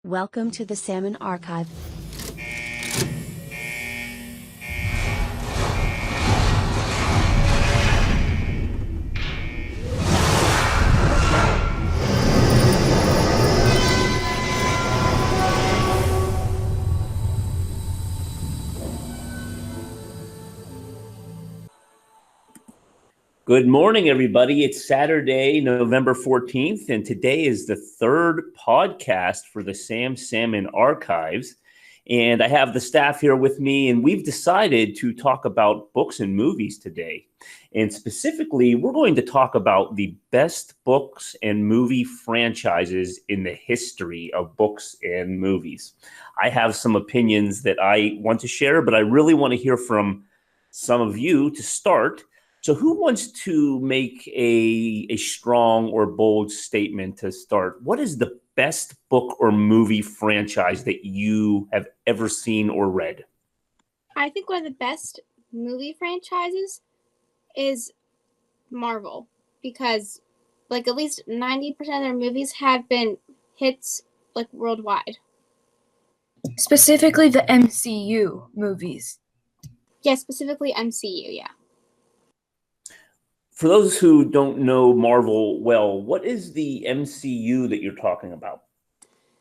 Welcome to the Salmon Archive. Good morning, everybody. It's Saturday, November 14th, and today is the third podcast for the Salmon Archives. And I have the staff here with me, and we've decided to talk about books and movies today. And specifically, we're going to talk about the best books and movie franchises in the history of books and movies. I have some opinions that I want to share, but I really want to hear from some of you to start. So who wants to make a strong or bold statement to start? What is the best book or movie franchise that you have ever seen or read? I think one of the best movie franchises is Marvel, because at least 90% of their movies have been hits worldwide. Specifically the MCU movies. Yeah, specifically MCU, yeah. For those who don't know Marvel well, what is the MCU that you're talking about?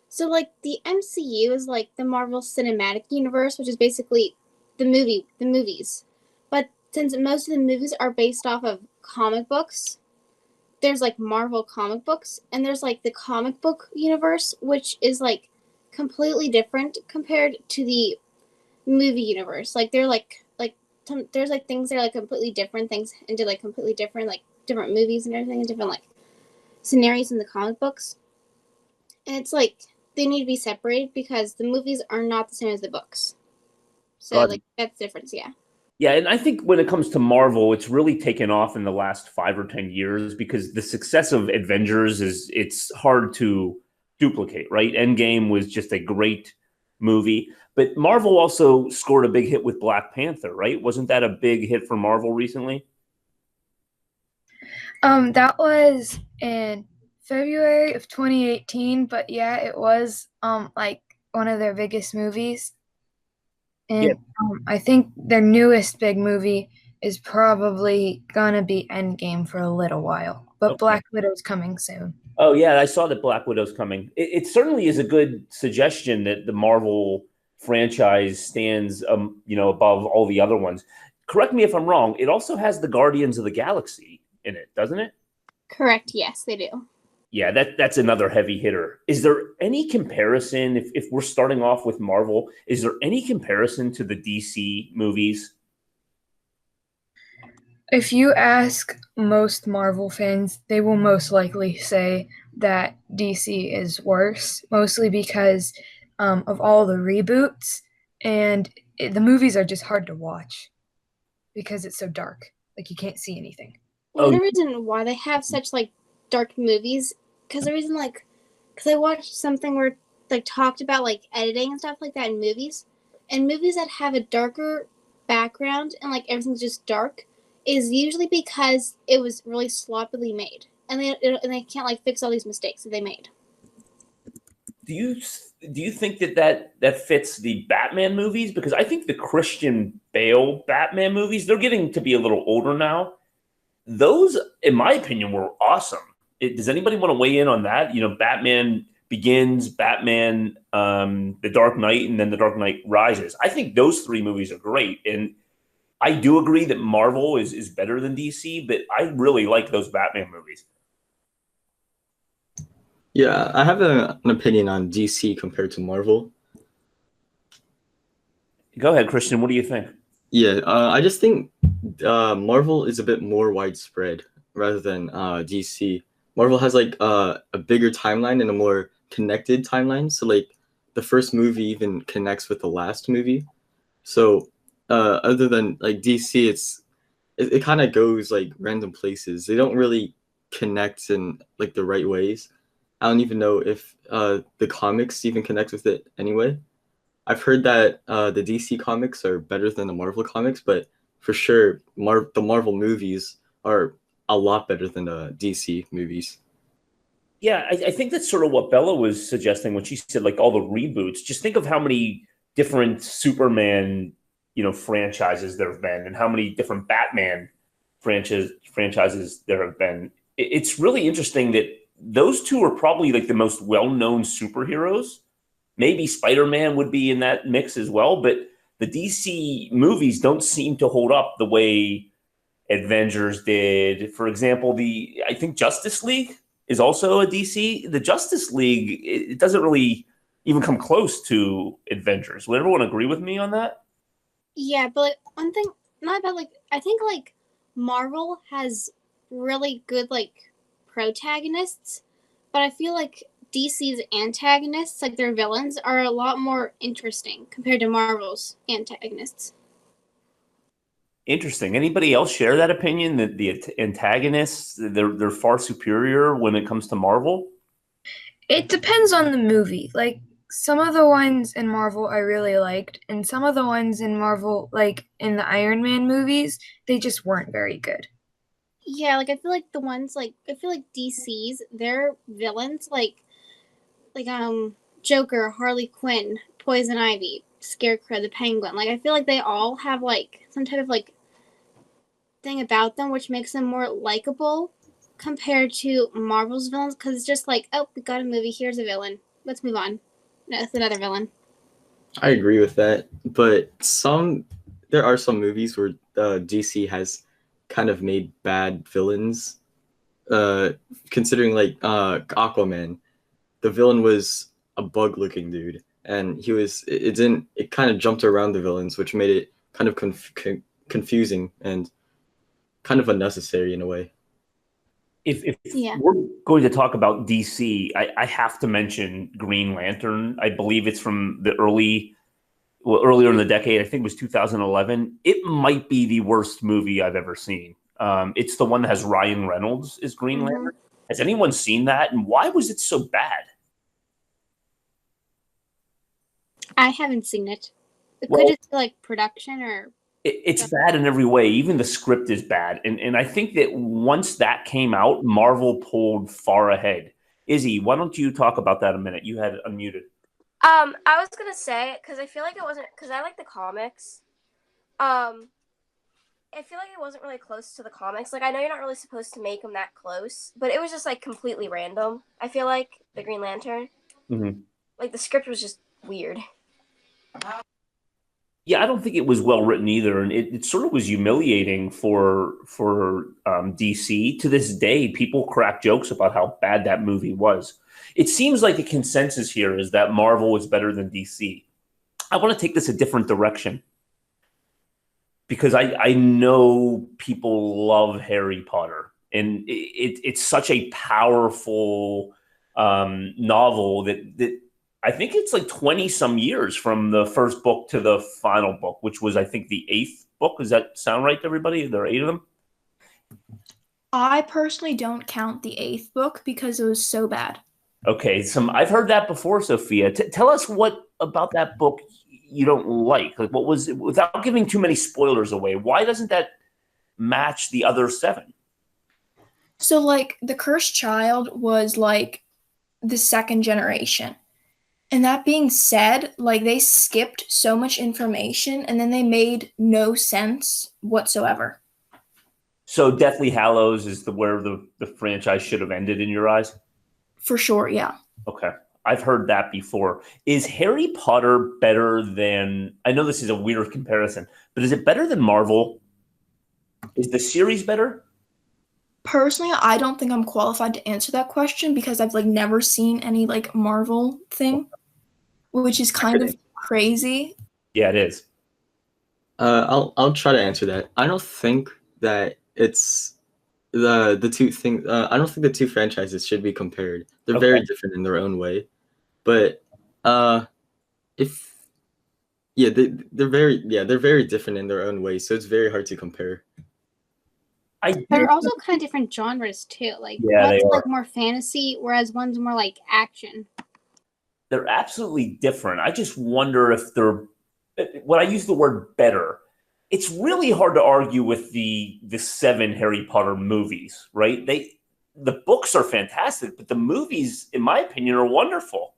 So, the MCU is the Marvel Cinematic Universe, which is basically the movies. But since most of the movies are based off of comic books, there's Marvel comic books, and there's the comic book universe, which is completely different compared to the movie universe. There's things that are completely different things into completely different different movies and everything, and different scenarios in the comic books. And it's they need to be separated because the movies are not the same as the books. So that's the difference, yeah. Yeah, and I think when it comes to Marvel, it's really taken off in the last 5 or 10 years because the success of Avengers it's hard to duplicate, right? Endgame was just a great movie. But Marvel also scored a big hit with Black Panther, right? Wasn't that a big hit for Marvel recently? That was in February of 2018, but yeah, it was one of their biggest movies. And yeah. I think their newest big movie is probably gonna be Endgame for a little while, but okay. Black Widow's coming soon. Oh yeah, I saw that Black Widow's coming. It certainly is a good suggestion that the Marvel franchise stands, above all the other ones. Correct me if I'm wrong. It also has the Guardians of the Galaxy in it, doesn't it? Correct. Yes, they do. Yeah, that's another heavy hitter. Is there any comparison, if we're starting off with Marvel, is there any comparison to the DC movies? If you ask most Marvel fans, they will most likely say that DC is worse, mostly because of all the reboots, and the movies are just hard to watch because it's so dark. You can't see anything. Well, the reason why they have such dark movies, because I watched something where talked about editing and stuff like that in movies, and movies that have a darker background and everything's just dark is usually because it was really sloppily made, and they can't fix all these mistakes that they made. Do you think that fits the Batman movies? Because I think the Christian Bale Batman movies, they're getting to be a little older now. Those, in my opinion, were awesome. Does anybody want to weigh in on that? Batman Begins, Batman, The Dark Knight, and then The Dark Knight Rises. I think those three movies are great. And I do agree that Marvel is better than DC, but I really like those Batman movies. Yeah, I have an opinion on DC compared to Marvel. Go ahead, Christian. What do you think? Yeah, I just think Marvel is a bit more widespread rather than DC. Marvel has a bigger timeline and a more connected timeline. So the first movie even connects with the last movie. So other than DC, it kind of goes random places. They don't really connect in the right ways. I don't even know if the comics even connect with it anyway. I've heard that the DC comics are better than the Marvel comics, but for sure, the Marvel movies are a lot better than the DC movies. Yeah, I think that's sort of what Bella was suggesting when she said like all the reboots. Just think of how many different Superman, franchises there have been, and how many different Batman franchises there have been. It's really interesting that those two are probably like the most well-known superheroes. Maybe Spider-Man would be in that mix as well, but the DC movies don't seem to hold up the way Avengers did. For example, I think Justice League is also a DC. The Justice League, it doesn't really even come close to Avengers. Would everyone agree with me on that? Yeah, but like one thing, not about like I think like Marvel has really good like protagonists, but I feel like DC's antagonists, like their villains, are a lot more interesting compared to Marvel's antagonists. Interesting. Anybody else share that opinion that the antagonists they're far superior when it comes to Marvel? It depends on the movie. Like some of the ones in Marvel I really liked, and some of the ones in Marvel, like in the Iron Man movies, they just weren't very good. Yeah, like I feel like the ones like I feel like DC's their villains like Joker, Harley Quinn, Poison Ivy, Scarecrow, the Penguin. Like I feel like they all have like some type of like thing about them which makes them more likable compared to Marvel's villains because it's just like, oh, we got a movie, here's a villain. Let's move on. No, it's another villain. I agree with that, but there are some movies where DC has kind of made bad villains. Considering like Aquaman, the villain was a bug-looking dude, and it kind of jumped around the villains, which made it kind of confusing and kind of unnecessary in a way. If Yeah. we're going to talk about DC, I have to mention Green Lantern. I believe it's from earlier in the decade. I think it was 2011. It might be the worst movie I've ever seen. It's the one that has Ryan Reynolds as Green Lantern. Has anyone seen that? And why was it so bad? I haven't seen it. It Well, could just be like production or it's bad in every way. Even the script is bad. And I think that once that came out, Marvel pulled far ahead. Izzy, why don't you talk about that a minute? You had it unmuted. I was gonna say because I feel like it wasn't because I like the comics. I feel like it wasn't really close to the comics. Like I know you're not really supposed to make them that close, but it was just like completely random. I feel like the Green Lantern, like the script was just weird. Yeah, I don't think it was well written either, and it sort of was humiliating for DC. To this day, people crack jokes about how bad that movie was. It seems like the consensus here is that Marvel is better than DC. I want to take this a different direction because I know people love Harry Potter, and it's such a powerful novel that I think it's like 20 some years from the first book to the final book, which was, I think, the 8th book. Does that sound right to everybody? There are 8 of them? I personally don't count the 8th book because it was so bad. Okay, I've heard that before, Sophia. Tell us what about that book you don't like. Like, what was it, without giving too many spoilers away, why doesn't that match the other 7? So, like, the Cursed Child was, like, the second generation. And that being said, like, they skipped so much information and then they made no sense whatsoever. So Deathly Hallows is where the franchise should have ended in your eyes? For sure, yeah. Okay. I've heard that before. Is Harry Potter better than, I know this is a weird comparison, but is it better than Marvel? Is the series better? Personally, I don't think I'm qualified to answer that question because I've, like, never seen any, like, Marvel thing, which is kind of crazy. Yeah, it is. I'll try to answer that. I don't think that it's the two things. I don't think the two franchises should be compared. They're very different in their own way. But they're very different in their own way. So it's very hard to compare. They're also kind of different genres too. Like one's like more fantasy, whereas one's more like action. They're absolutely different. I just wonder if when I use the word better, it's really hard to argue with the 7 Harry Potter movies, right? the books are fantastic, but the movies, in my opinion, are wonderful.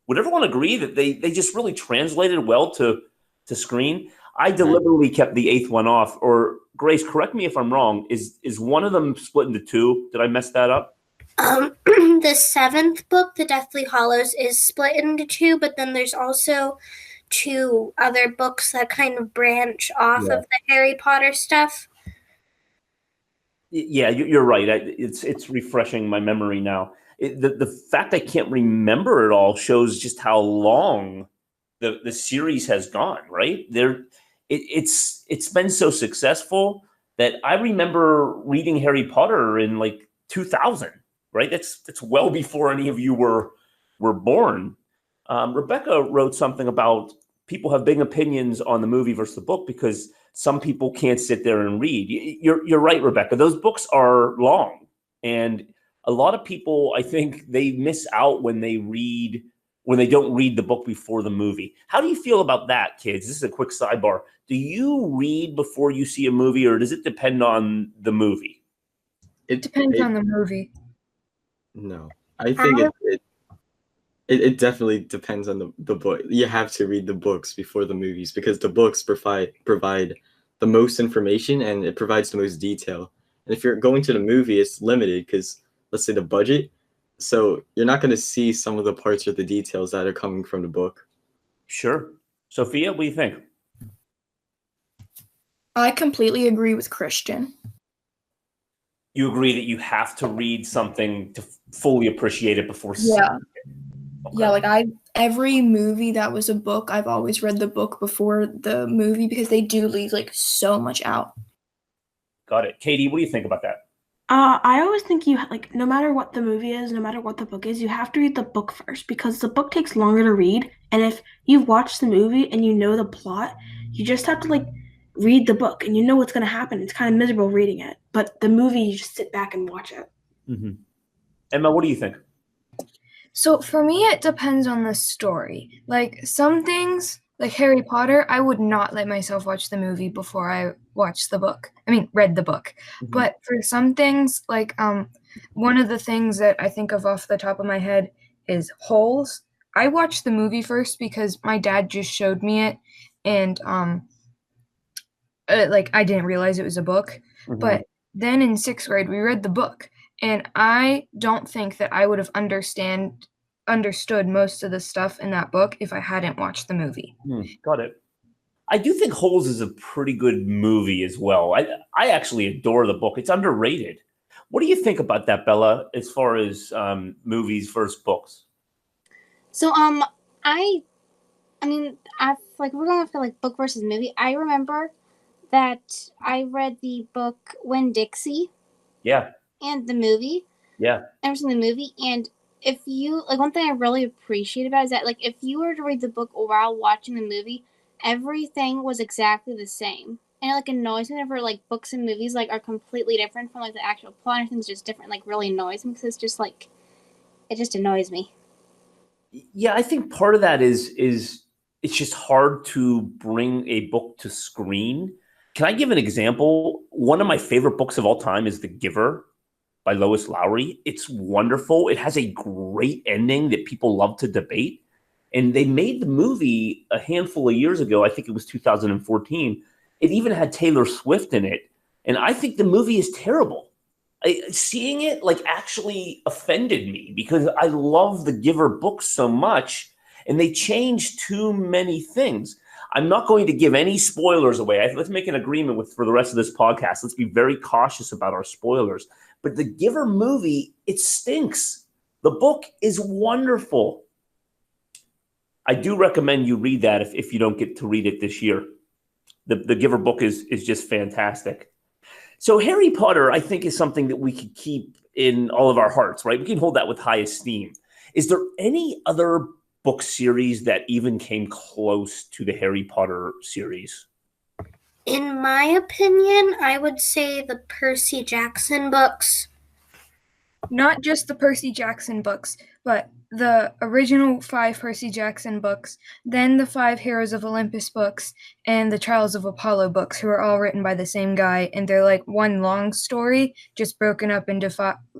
Would everyone agree that they just really translated well to screen? I deliberately kept the 8th one off. Or Grace, correct me if I'm wrong. Is one of them split into 2? Did I mess that up? The 7th book, The Deathly Hallows, is split into 2, but then there's also 2 other books that kind of branch off of the Harry Potter stuff. Yeah, you're right. It's refreshing my memory now. The fact I can't remember it all shows just how long the series has gone. Right there, it's been so successful that I remember reading Harry Potter in like 2000. Right, that's well before any of you were born. Rebecca wrote something about people have big opinions on the movie versus the book because some people can't sit there and read. You're right, Rebecca. Those books are long, and a lot of people, I think, they miss out when they don't read the book before the movie. How do you feel about that, kids? This is a quick sidebar. Do you read before you see a movie, or does it depend on the movie? It depends on the movie. No, I think it definitely depends on the book. You have to read the books before the movies because the books provide the most information and it provides the most detail. And if you're going to the movie, it's limited because let's say the budget, so you're not going to see some of the parts or the details that are coming from the book. Sure. Sophia, what do you think? I completely agree with Christian. You agree that you have to read something to fully appreciate it before seeing it? Okay. Yeah, like every movie that was a book, I've always read the book before the movie because they do leave like so much out. Got it. Katie, what do you think about that? I always think no matter what the movie is, no matter what the book is, you have to read the book first because the book takes longer to read. And if you've watched the movie and you know the plot, you just have to read the book and you know what's going to happen. It's kind of miserable reading it. But the movie, you just sit back and watch it. Mm-hmm. Emma, what do you think? So for me, it depends on the story. Like some things, like Harry Potter, I would not let myself watch the movie before I read the book. Mm-hmm. But for some things, like one of the things that I think of off the top of my head is Holes. I watched the movie first because my dad just showed me it, and I didn't realize it was a book. Mm-hmm. But then in 6th grade, we read the book. And I don't think that I would have understood most of the stuff in that book if I hadn't watched the movie. Got it. I do think Holes is a pretty good movie as well. I actually adore the book. It's underrated. What do you think about that, Bella, as far as movies versus books? So we're going after book versus movie. I remember that I read the book When Dixie. Yeah. And the movie. Yeah. I've seen the movie. And if you, one thing I really appreciate about it is that, if you were to read the book while watching the movie, everything was exactly the same. And it annoys me whenever, books and movies, are completely different from, the actual plot. Everything's just different, really annoys me because it's just, it just annoys me. Yeah, I think part of that is it's just hard to bring a book to screen. Can I give an example? One of my favorite books of all time is The Giver by Lois Lowry. It's wonderful. It has a great ending that people love to debate. And they made the movie a handful of years ago. I think it was 2014. It even had Taylor Swift in it. And I think the movie is terrible. Seeing it actually offended me because I love the Giver book so much. And they changed too many things. I'm not going to give any spoilers away. Let's make an agreement for the rest of this podcast. Let's be very cautious about our spoilers. But the Giver movie, it stinks. The book is wonderful. I do recommend you read that if you don't get to read it this year. The Giver book is just fantastic. So Harry Potter, I think, is something that we could keep in all of our hearts, right? We can hold that with high esteem. Is there any other book series that even came close to the Harry Potter series? In my opinion, I would say the Percy Jackson books. Not just the Percy Jackson books, but the original 5 Percy Jackson books, then the 5 Heroes of Olympus books, and the Trials of Apollo books, who are all written by the same guy, and they're like one long story, just broken up into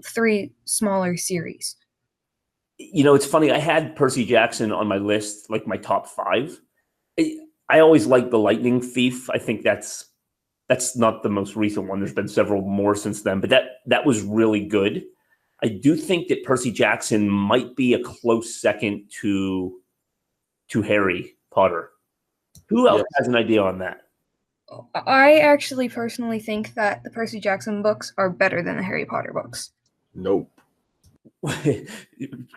3 smaller series. It's funny. I had Percy Jackson on my list, like my top 5. I always liked The Lightning Thief. I think that's not the most recent one. There's been several more since then, but that was really good. I do think that Percy Jackson might be a close second to Harry Potter. Who else has an idea on that? I actually personally think that the Percy Jackson books are better than the Harry Potter books. Nope.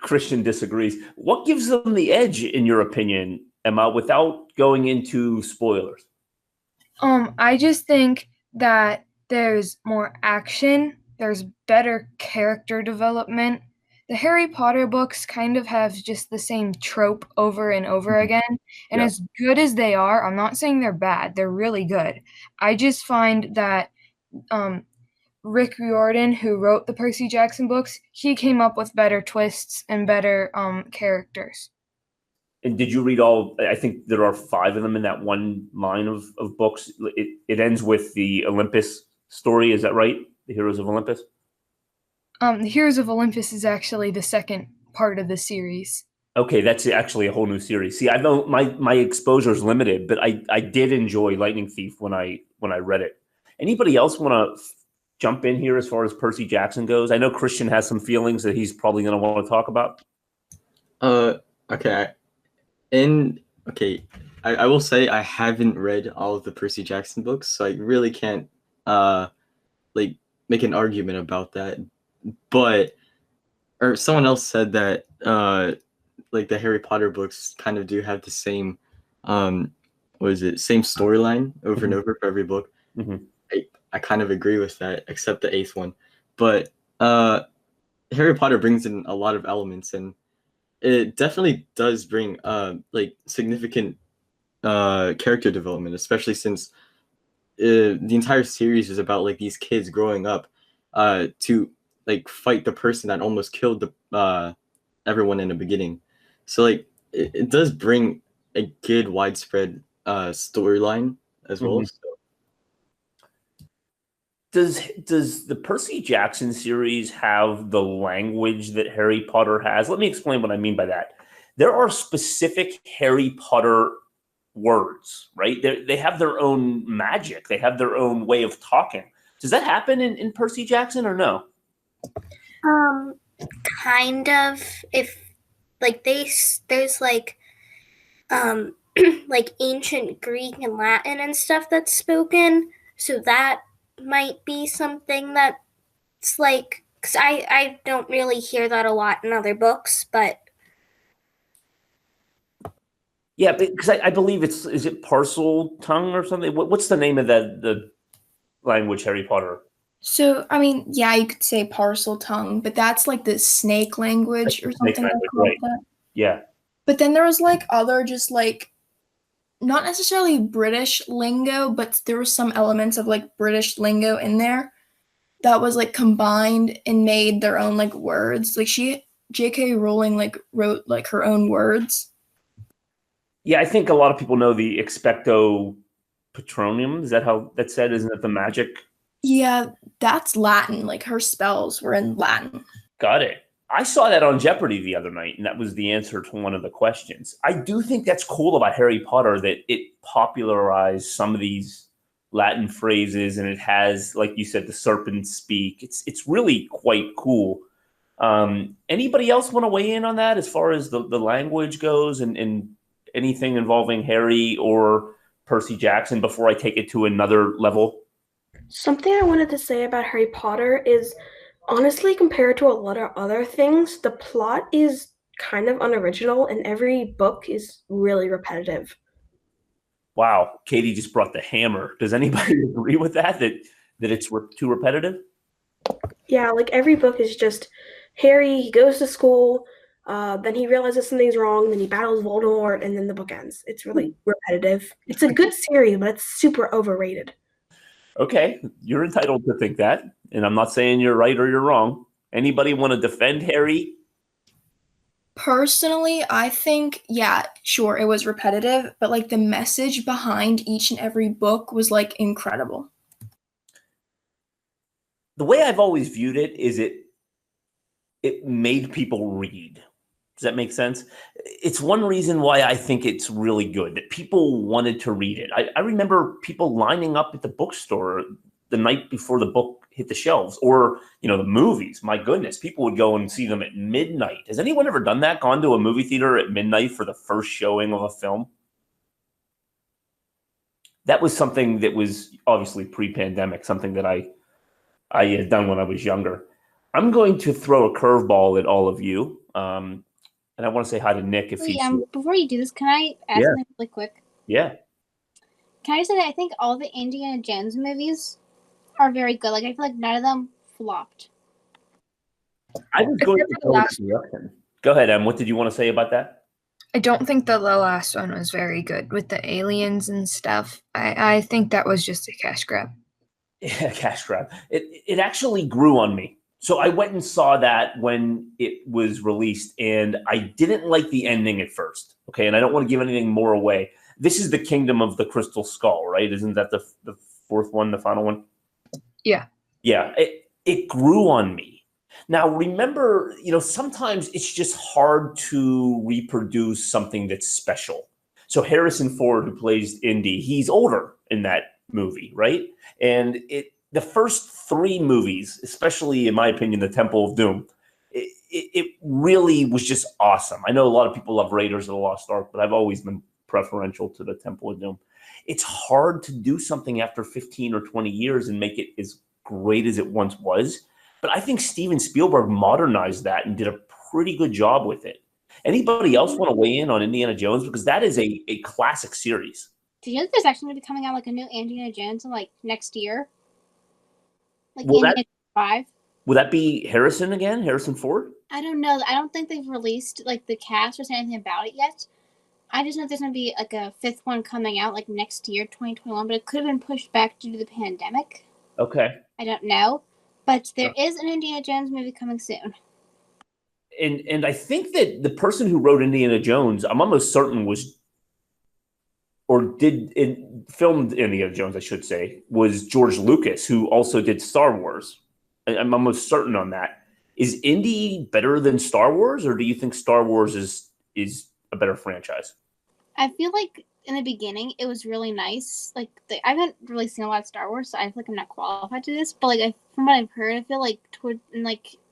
Christian disagrees. What gives them the edge, in your opinion, Emma, without going into spoilers? I just think that there's more action. There's better character development. The Harry Potter books kind of have just the same trope over and over again. And as good as they are, I'm not saying they're bad. They're really good. I just find that Rick Riordan, who wrote the Percy Jackson books, he came up with better twists and better characters. And did you read all? I think there are 5 of them in that one line of books. It ends with the Olympus story. Is that right? The Heroes of Olympus? The Heroes of Olympus is actually the second part of the series. Okay, that's actually a whole new series. See, I know my exposure is limited, but I did enjoy Lightning Thief when I read it. Anybody else want to jump in here as far as Percy Jackson goes? I know Christian has some feelings that he's probably going to want to talk about. Okay. I will say I haven't read all of the Percy Jackson books, so I really can't make an argument about that. But someone else said that the Harry Potter books kind of do have the same same storyline over and over for every book. Mm-hmm. I kind of agree with that, except the 8th one. But Harry Potter brings in a lot of elements, and it definitely does bring significant character development, especially since the entire series is about these kids growing up to fight the person that almost killed everyone in the beginning. So it does bring a good widespread storyline as well. So. Does the Percy Jackson series have the language that Harry Potter has? Let me explain what I mean by that. There are specific Harry Potter words, right? They have their own magic. They have their own way of talking. Does that happen in Percy Jackson or no? Kind of. If there's ancient Greek and Latin and stuff that's spoken, so that might be something that's because I don't really hear that a lot in other books, but yeah, because I believe is it Parcel Tongue or something? What's the name of the language Harry Potter? So, I mean, yeah, you could say Parcel Tongue, but that's the snake language or something like that. Yeah. But then there was other just not necessarily British lingo, but there were some elements of British lingo in there that was combined and made their own words. J.K. Rowling wrote her own words. Yeah, I think a lot of people know the Expecto Patronum. Is that how that's said? Isn't it the magic? Yeah, that's Latin. Her spells were in Latin. Got it. I saw that on Jeopardy the other night, and that was the answer to one of the questions. I do think that's cool about Harry Potter, that it popularized some of these Latin phrases, and it has, like you said, the serpent speak. It's really quite cool. Anybody else want to weigh in on that as far as the language goes and anything involving Harry or Percy Jackson before I take it to another level? Something I wanted to say about Harry Potter is, honestly, compared to a lot of other things, the plot is kind of unoriginal and every book is really repetitive. Wow, Katie just brought the hammer. Does anybody agree with that it's too repetitive? Yeah, every book is just Harry, he goes to school, then he realizes something's wrong, then he battles Voldemort, and then the book ends. It's really repetitive. It's a good series, but it's super overrated. Okay, you're entitled to think that, and I'm not saying you're right or you're wrong. Anybody want to defend Harry? Personally, I think, yeah, sure, it was repetitive, but like the message behind each and every book was like incredible. The way I've always viewed it is it made people read. Does that make sense? It's one reason why I think it's really good, that people wanted to read it. I remember people lining up at the bookstore the night before the book hit the shelves, or, the movies. My goodness, people would go and see them at midnight. Has anyone ever done that? Gone to a movie theater at midnight for the first showing of a film? That was something that was obviously pre-pandemic, something that I had done when I was younger. I'm going to throw a curveball at all of you. And I want to say hi to Nick if he's here. Before you do this, can I ask something really quick? Yeah. Can I just say that I think all the Indiana Jones movies are very good. Like, I feel like none of them flopped. I was going to go with direction. Go ahead, Em. What did you want to say about that? I don't think the last one was very good with the aliens and stuff. I think that was just a cash grab. Yeah, cash grab. It actually grew on me. So I went and saw that when it was released, and I didn't like the ending at first. Okay, and I don't want to give anything more away. This is the Kingdom of the Crystal Skull, right? Isn't that the fourth one, the final one? Yeah. Yeah, it grew on me. Now, remember, sometimes it's just hard to reproduce something that's special. So Harrison Ford, who plays Indy, he's older in that movie, right? And the first three movies, especially in my opinion, The Temple of Doom, it really was just awesome. I know a lot of people love Raiders of the Lost Ark, but I've always been preferential to The Temple of Doom. It's hard to do something after 15 or 20 years and make it as great as it once was. But I think Steven Spielberg modernized that and did a pretty good job with it. Anybody else want to weigh in on Indiana Jones? Because that is a classic series. Do you know that there's actually going to be coming out like a new Indiana Jones in like next year? Like Will Indiana 5? Will that be Harrison again? Harrison Ford? I don't know. I don't think they've released like the cast or said anything about it yet. I just know there's going to be like a fifth one coming out like next year, 2021, but it could have been pushed back due to the pandemic. Okay. I don't know. But there is an Indiana Jones movie coming soon. And I think that the person who wrote Indiana Jones, I'm almost certain filmed Indiana Jones, I should say, was George Lucas, who also did Star Wars. I'm almost certain on that. Is Indy better than Star Wars, or do you think Star Wars is a better franchise? I feel like in the beginning it was really nice. Like I haven't really seen a lot of Star Wars, so I feel like I'm not qualified to this. But like from what I've heard, I feel like I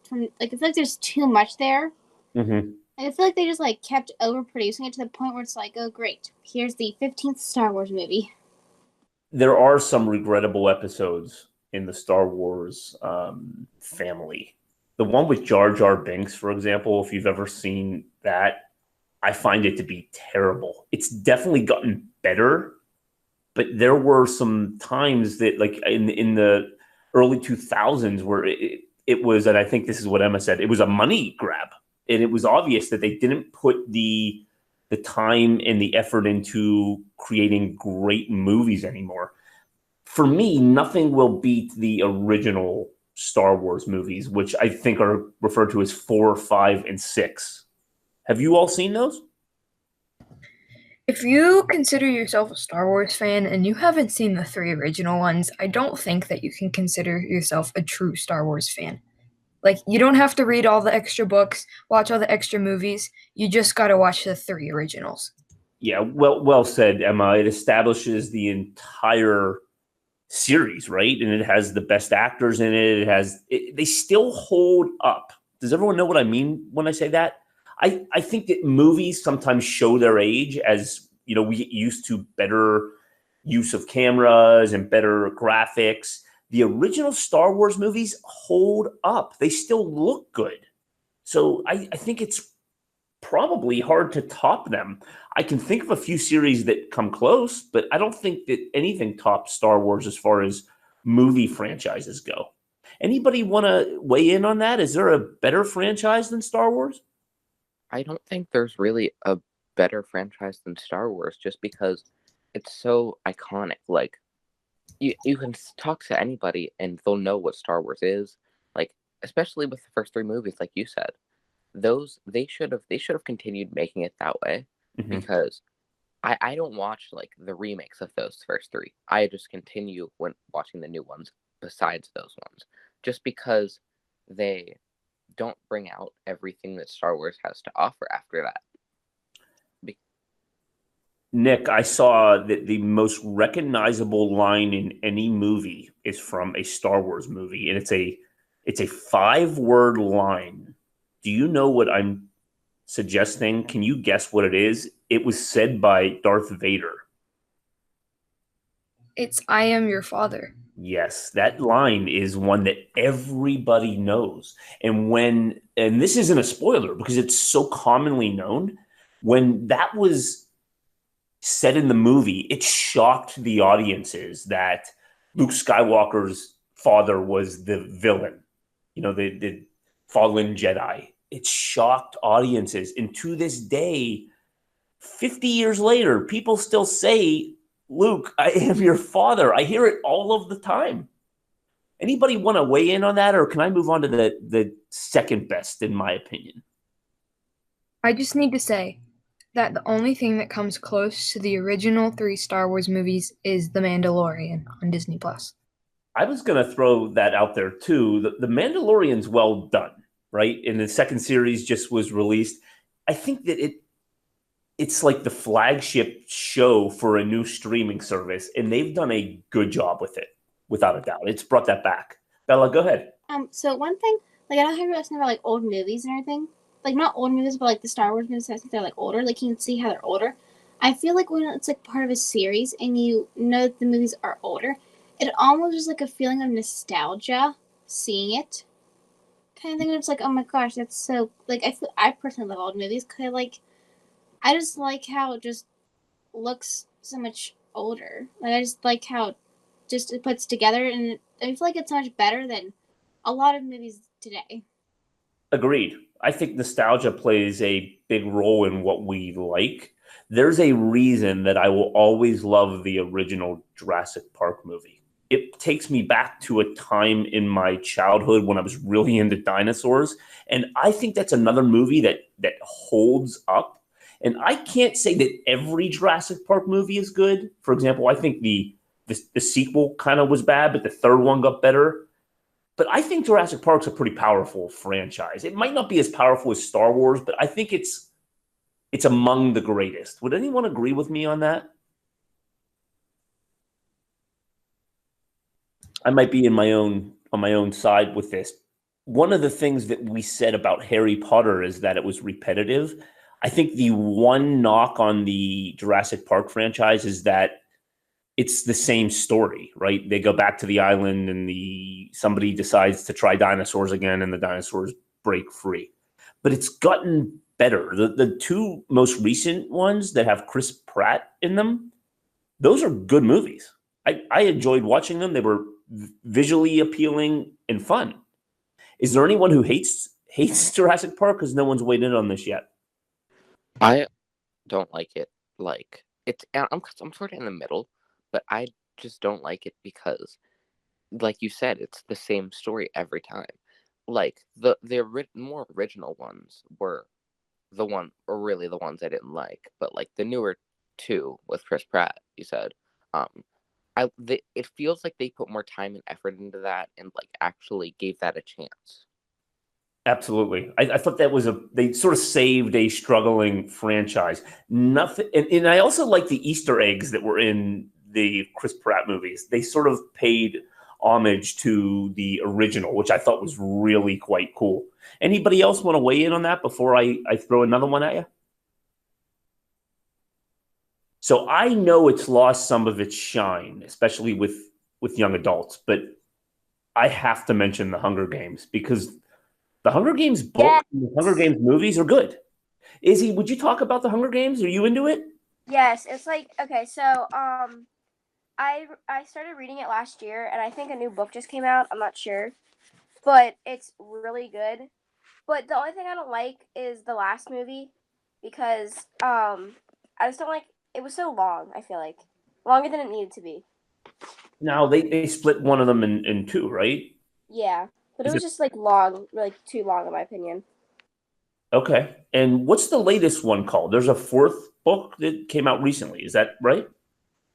feel like there's too much there. Mm-hmm. I feel like they just like kept overproducing it to the point where it's like, oh great, here's the 15th Star Wars movie. There are some regrettable episodes in the Star Wars family. The one with Jar Jar Binks, for example, if you've ever seen that, I find it to be terrible. It's definitely gotten better, but there were some times that, like in the early 2000s, where it was, and I think this is what Emma said, it was a money grab, and it was obvious that they didn't put the time and the effort into creating great movies anymore. For me, nothing will beat the original Star Wars movies, which I think are referred to as 4, 5, and 6. Have you all seen those? If you consider yourself a Star Wars fan and you haven't seen the 3 original ones, I don't think that you can consider yourself a true Star Wars fan. Like, you don't have to read all the extra books, watch all the extra movies. You just got to watch the 3 originals. Yeah, well said, Emma. It establishes the entire series, right? And it has the best actors in it. They still hold up. Does everyone know what I mean when I say that? I think that movies sometimes show their age as, we get used to better use of cameras and better graphics. The original Star Wars movies hold up. They still look good. So I think it's probably hard to top them. I can think of a few series that come close, but I don't think that anything tops Star Wars as far as movie franchises go. Anybody want to weigh in on that? Is there a better franchise than Star Wars? I don't think there's really a better franchise than Star Wars, just because it's so iconic. Like, you can talk to anybody and they'll know what Star Wars is. Like, especially with the first 3 movies, like you said. they should have continued making it that way, because I don't watch like the remakes of those first three. I just continue when watching the new ones besides those ones, just because they don't bring out everything that Star Wars has to offer after that. Nick, I saw that the most recognizable line in any movie is from a Star Wars movie, and it's a 5-word line. Do you know what I'm suggesting? Can you guess what it is? It was said by Darth Vader. It's "I am your father." Yes, that line is one that everybody knows. And this isn't a spoiler because it's so commonly known, when that was said in the movie, it shocked the audiences that Luke Skywalker's father was the villain, the fallen Jedi. It shocked audiences. And to this day, 50 years later, people still say, "Luke, I am your father." I hear it all of the time. Anybody want to weigh in on that, or can I move on to the second best, in my opinion? I just need to say that the only thing that comes close to the original 3 Star Wars movies is The Mandalorian on Disney+. I was going to throw that out there too. The Mandalorian's well done, right? And the second series just was released. I think that it's like the flagship show for a new streaming service, and they've done a good job with it, without a doubt. It's brought that back. Bella, go ahead. So one thing, like I don't hear you listening about like old movies and everything. Like not old movies, but like the Star Wars movies. I think they're like older. Like you can see how they're older. I feel like when it's like part of a series and you know that the movies are older, it almost is like a feeling of nostalgia seeing it. Kind of thing. It's like, oh my gosh, that's so like I personally love old movies because I just like how it just looks so much older. Like I just like how just it puts together, and I feel like it's so much better than a lot of movies today. Agreed. I think nostalgia plays a big role in what we like. There's a reason that I will always love the original Jurassic Park movie. It takes me back to a time in my childhood when I was really into dinosaurs. And I think that's another movie that holds up. And I can't say that every Jurassic Park movie is good. For example, I think the sequel kind of was bad, but the third one got better. But I think Jurassic Park's a pretty powerful franchise. It might not be as powerful as Star Wars, but I think it's among the greatest. Would anyone agree with me on that? I might be on my own side with this. One of the things that we said about Harry Potter is that it was repetitive. I think the one knock on the Jurassic Park franchise is that it's the same story, right? They go back to the island and somebody decides to try dinosaurs again and the dinosaurs break free. But it's gotten better. The 2 most recent ones that have Chris Pratt in them, those are good movies. I enjoyed watching them. They were visually appealing and fun. Is there anyone who hates Jurassic Park? Because no one's weighed in on this yet. I don't like it. Like I'm sort of in the middle, but I just don't like it because, like you said, it's the same story every time. Like the more original ones were really the ones I didn't like, but like the newer 2 with Chris Pratt, you said, it feels like they put more time and effort into that and like actually gave that a chance. Absolutely. I thought that was they sort of saved a struggling franchise. Nothing, and I also like the Easter eggs that were in the Chris Pratt movies. They sort of paid homage to the original, which I thought was really quite cool. Anybody else want to weigh in on that before I throw another one at you? So I know it's lost some of its shine, especially with young adults, but I have to mention the Hunger Games because the Hunger Games book and the Hunger Games movies are good. Izzy, would you talk about the Hunger Games? Are you into it? Yes, it's like, okay, so I started reading it last year, and I think a new book just came out. I'm not sure, but it's really good. But the only thing I don't like is the last movie because I just don't like it was so long. I feel like longer than it needed to be. Now they split one of them in 2, right? Yeah, but it was just like long, like too long in my opinion. Okay. And what's the latest one called? There's a fourth book that came out recently. Is that right?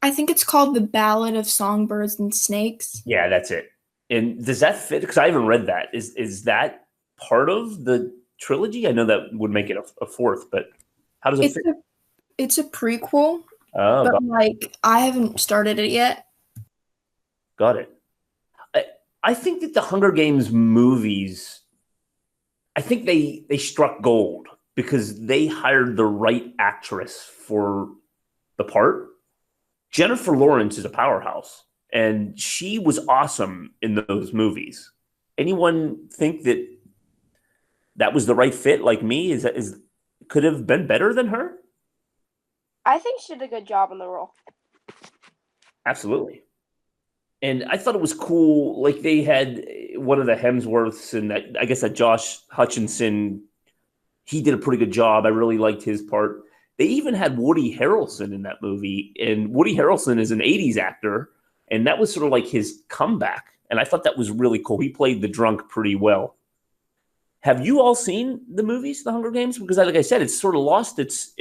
I think it's called The Ballad of Songbirds and Snakes. Yeah, that's it. And does that fit? Because I haven't read that. Is that part of the trilogy? I know that would make it a fourth, but how does it It's fit? it's a prequel, Oh, but like I haven't started it yet. got it. I think that the Hunger Games movies, I think they struck gold because they hired the right actress for the part. Jennifer Lawrence is a powerhouse, and she was awesome in those movies. Anyone think that that was the right fit? Like me, is could have been better than her? I think she did a good job in the role. Absolutely. And I thought it was cool. Like they had one of the Hemsworths, and I guess that Josh Hutchinson, he did a pretty good job. I really liked his part. They even had Woody Harrelson in that movie, and Woody Harrelson is an '80s actor, and that was sort of like his comeback. And I thought that was really cool. He played the drunk pretty well. Have you all seen the movies, The Hunger Games? Because, like I said, it's sort of lost its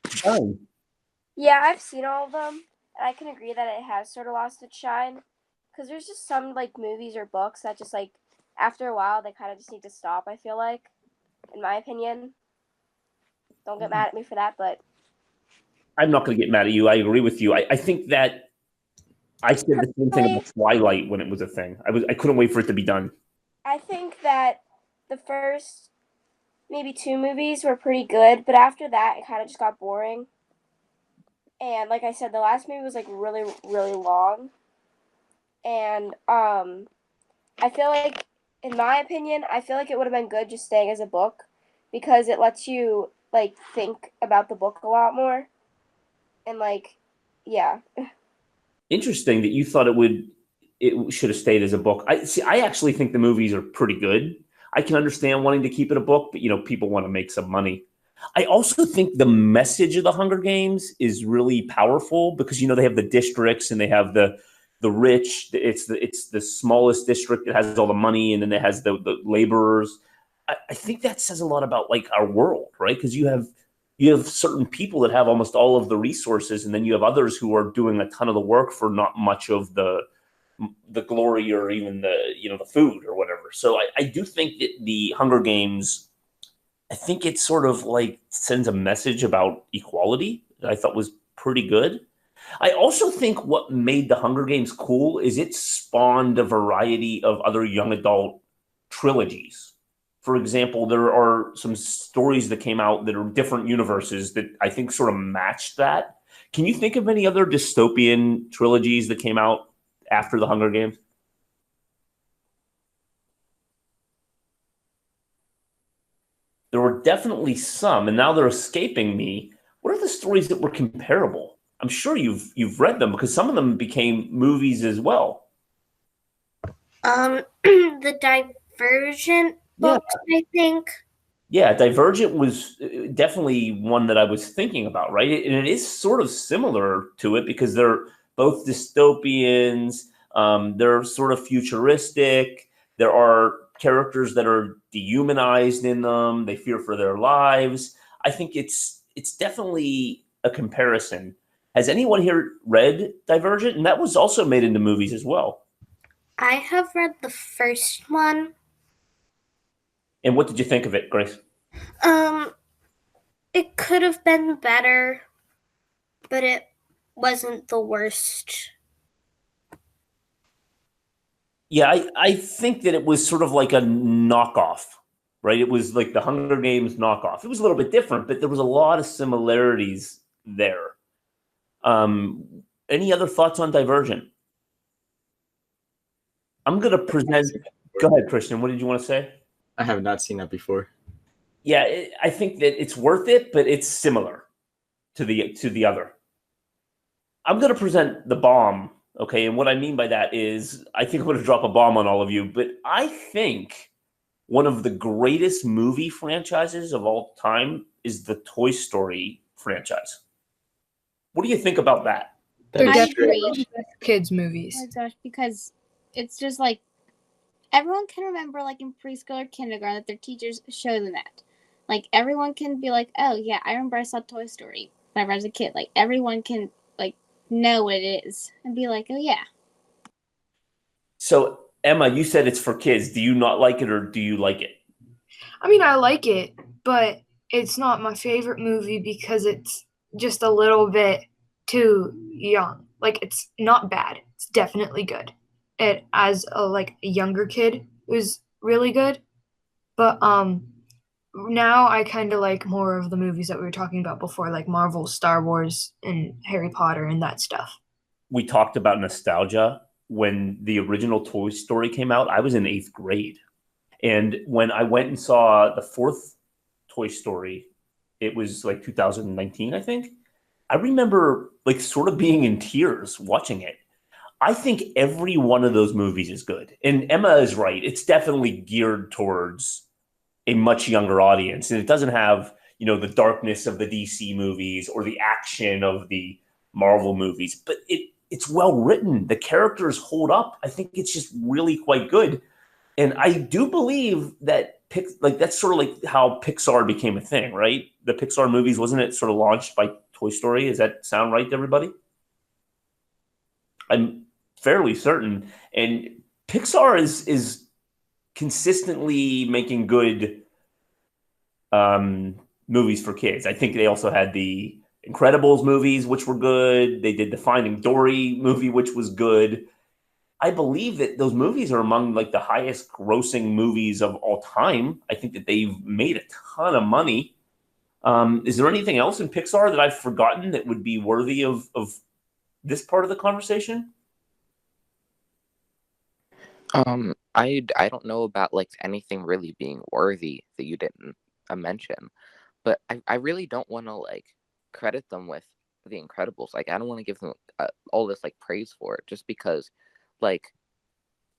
shine. Yeah, I've seen all of them, and I can agree that it has sort of lost its shine. Because there's just some like movies or books that just like after a while they kind of just need to stop. I feel like, in my opinion. Don't get mad at me for that, but I'm not going to get mad at you. I agree with you. I think that I said the same thing about Twilight when it was a thing. I couldn't wait for it to be done. I think that the first maybe 2 movies were pretty good, but after that it kind of just got boring. And like I said, the last movie was like really really long. And I feel like in my opinion, I feel like it would have been good just staying as a book because it lets you like think about the book a lot more. And like yeah. Interesting that you thought it should have stayed as a book. I see. I actually think the movies are pretty good. I can understand wanting to keep it a book, but people want to make some money. I also think the message of the Hunger Games is really powerful because they have the districts and they have the rich. It's the smallest district that has all the money, and then it has the laborers. I think that says a lot about like our world, right? Because you have certain people that have almost all of the resources, and then you have others who are doing a ton of the work for not much of the glory or even the food or whatever. So I do think that the Hunger Games, I think it sort of like sends a message about equality that I thought was pretty good. I also think what made the Hunger Games cool is it spawned a variety of other young adult trilogies. For example, there are some stories that came out that are different universes that I think sort of matched that. Can you think of any other dystopian trilogies that came out after the Hunger Games? There were definitely some, and now they're escaping me. What are the stories that were comparable? I'm sure you've read them because some of them became movies as well. The Divergent books, I think. Yeah, Divergent was definitely one that I was thinking about, right? And it is sort of similar to it because they're both dystopians. They're sort of futuristic. There are characters that are dehumanized in them. They fear for their lives. I think it's definitely a comparison. Has anyone here read Divergent? And that was also made into movies as well. I have read the first one. And what did you think of it, Grace? It could have been better, but it wasn't the worst. Yeah, I think that it was sort of like a knockoff, right? It was like the Hunger Games knockoff. It was a little bit different, but there was a lot of similarities there. Any other thoughts on Divergent? I'm going to present. Go ahead, Christian. What did you want to say? I have not seen that before. Yeah, I think that it's worth it, but it's similar to the other. I'm going to present the bomb, okay? And what I mean by that is I think I'm going to drop a bomb on all of you, but I think one of the greatest movie franchises of all time is the Toy Story franchise. What do you think about that? They're I definitely agree. kids' movies. Oh my gosh, because it's just like everyone can remember, like in preschool or kindergarten, that their teachers show them that. Like everyone can be like, oh yeah, I remember I saw Toy Story whenever I was a kid. Like everyone can like know what it is and be like, oh yeah. So Emma, you said it's for kids. Do you not like it, or do you like it? I mean, I like it, but it's not my favorite movie because it's just a little bit too young. Like it's not bad. It's definitely good. It as a younger kid, it was really good. But now I kind of like more of the movies that we were talking about before, like Marvel, Star Wars, and Harry Potter and that stuff. We talked about nostalgia. When the original Toy Story came out, I was in 8th grade. And when I went and saw the 4th Toy Story, it was like 2019, I think. I remember like sort of being in tears watching it. I think every one of those movies is good. And Emma is right. It's definitely geared towards a much younger audience. And it doesn't have, the darkness of the DC movies or the action of the Marvel movies, but it's well written. The characters hold up. I think it's just really quite good. And I do believe that that's sort of like how Pixar became a thing, right? The Pixar movies, wasn't it sort of launched by Toy Story? Does that sound right to everybody? I'm fairly certain. And Pixar is consistently making good movies for kids. I think they also had the Incredibles movies, which were good. They did the Finding Dory movie, which was good. I believe that those movies are among like the highest grossing movies of all time. I think that they've made a ton of money. Is there anything else in Pixar that I've forgotten that would be worthy of this part of the conversation? I don't know about like anything really being worthy that you didn't mention, but I really don't want to like credit them with The Incredibles. Like I don't want to give them all this like praise for it just because like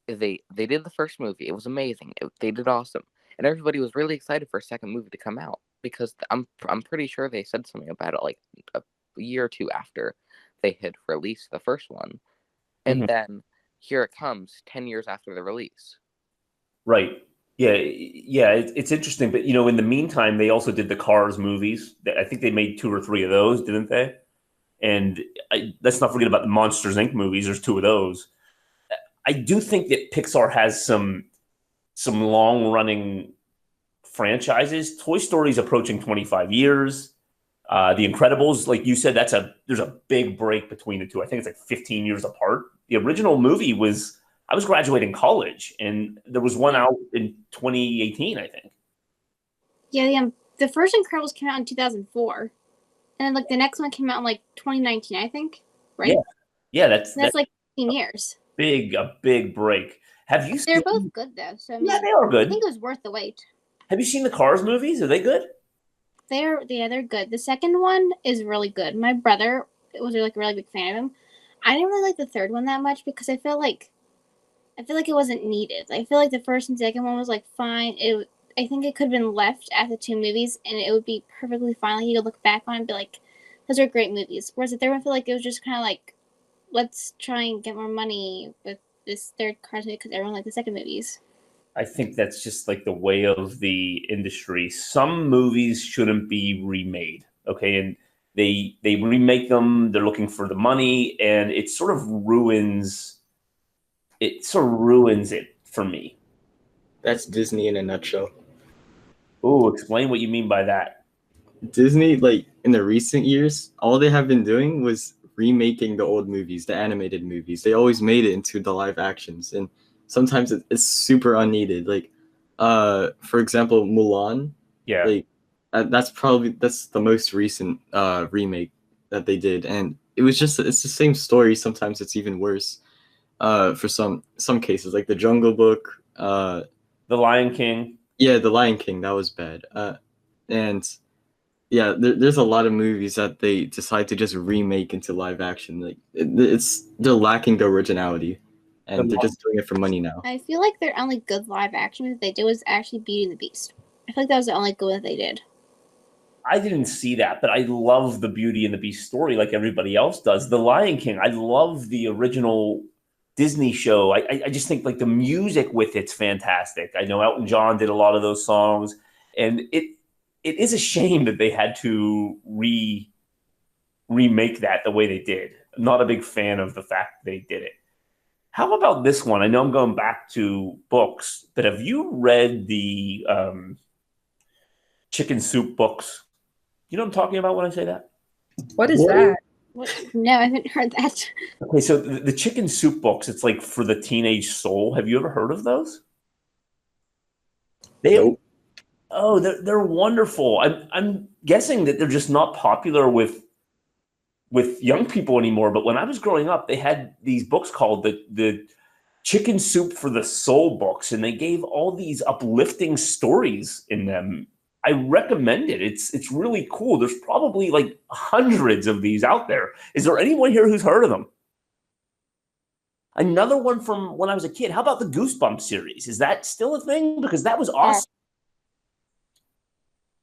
they did the first movie. It was amazing. They did awesome, and everybody was really excited for a second movie to come out because I'm pretty sure they said something about it like a year or two after they had released the first one, and then here it comes 10 years after the release. Right. Yeah. It's interesting, but in the meantime, they also did the Cars movies. I think they made 2 or 3 of those, didn't they? And let's not forget about the Monsters Inc. movies. There's 2 of those. I do think that Pixar has some long running franchises. Toy Story's approaching 25 years. The Incredibles, like you said, there's a big break between the two. I think it's like 15 years apart. The original movie I was graduating college, and there was one out in 2018, I think. Yeah, the first Incredibles came out in 2004, and then like the next one came out in like 2019, I think. Right? Yeah, that's like 15 years. A big break. Have you? They're both good though, so I mean, yeah, they are good. I think it was worth the wait. Have you seen the Cars movies? Are they good? They're good. The second one is really good. My brother was like a really big fan of him. I didn't really like the third one that much because I feel like it wasn't needed. I feel like the first and second one was like fine. I think it could have been left at the 2 movies and it would be perfectly fine. Like you could look back on it and be like, those are great movies. Whereas the third one, I feel like it was just kind of like, let's try and get more money with this third Cars movie because everyone liked the second movies. I think that's just like the way of the industry. Some movies shouldn't be remade, okay? And they remake them. They're looking for the money, and it sort of ruins it for me. That's Disney in a nutshell. Oh, explain what you mean by that. Disney, like in the recent years, all they have been doing was remaking the old movies, the animated movies. They always made it into the live actions, and sometimes it's super unneeded. Like, for example, Mulan. Yeah. Like, that's the most recent remake that they did, and it's the same story. Sometimes it's even worse. For some cases, like the Jungle Book, The Lion King. Yeah, The Lion King, that was bad. And yeah, there's a lot of movies that they decide to just remake into live action. Like they're lacking the originality, and they're just doing it for money now. I feel like their only good live action movie they did was actually Beauty and the Beast. I feel like that was the only good one that they did. I didn't see that, but I love the Beauty and the Beast story like everybody else does. The Lion King, I love the original Disney show. I just think like the music with it's fantastic. I know Elton John did a lot of those songs, and it is a shame that they had to remake that the way they did. I'm not a big fan of the fact they did it. How about this one? I know I'm going back to books, but have you read the chicken soup books? You know what I'm talking about when I say that? What is that? No, I haven't heard that. Okay, so the chicken soup books, it's like for the teenage soul. Have you ever heard of those? Nope. Oh, they're wonderful. I'm guessing that they're just not popular with young people anymore. But when I was growing up, they had these books called the Chicken Soup for the Soul books, and they gave all these uplifting stories in them. I recommend it. It's really cool. There's probably like hundreds of these out there. Is there anyone here who's heard of them? Another one from when I was a kid. How about the Goosebumps series? Is that still a thing? Because that was awesome.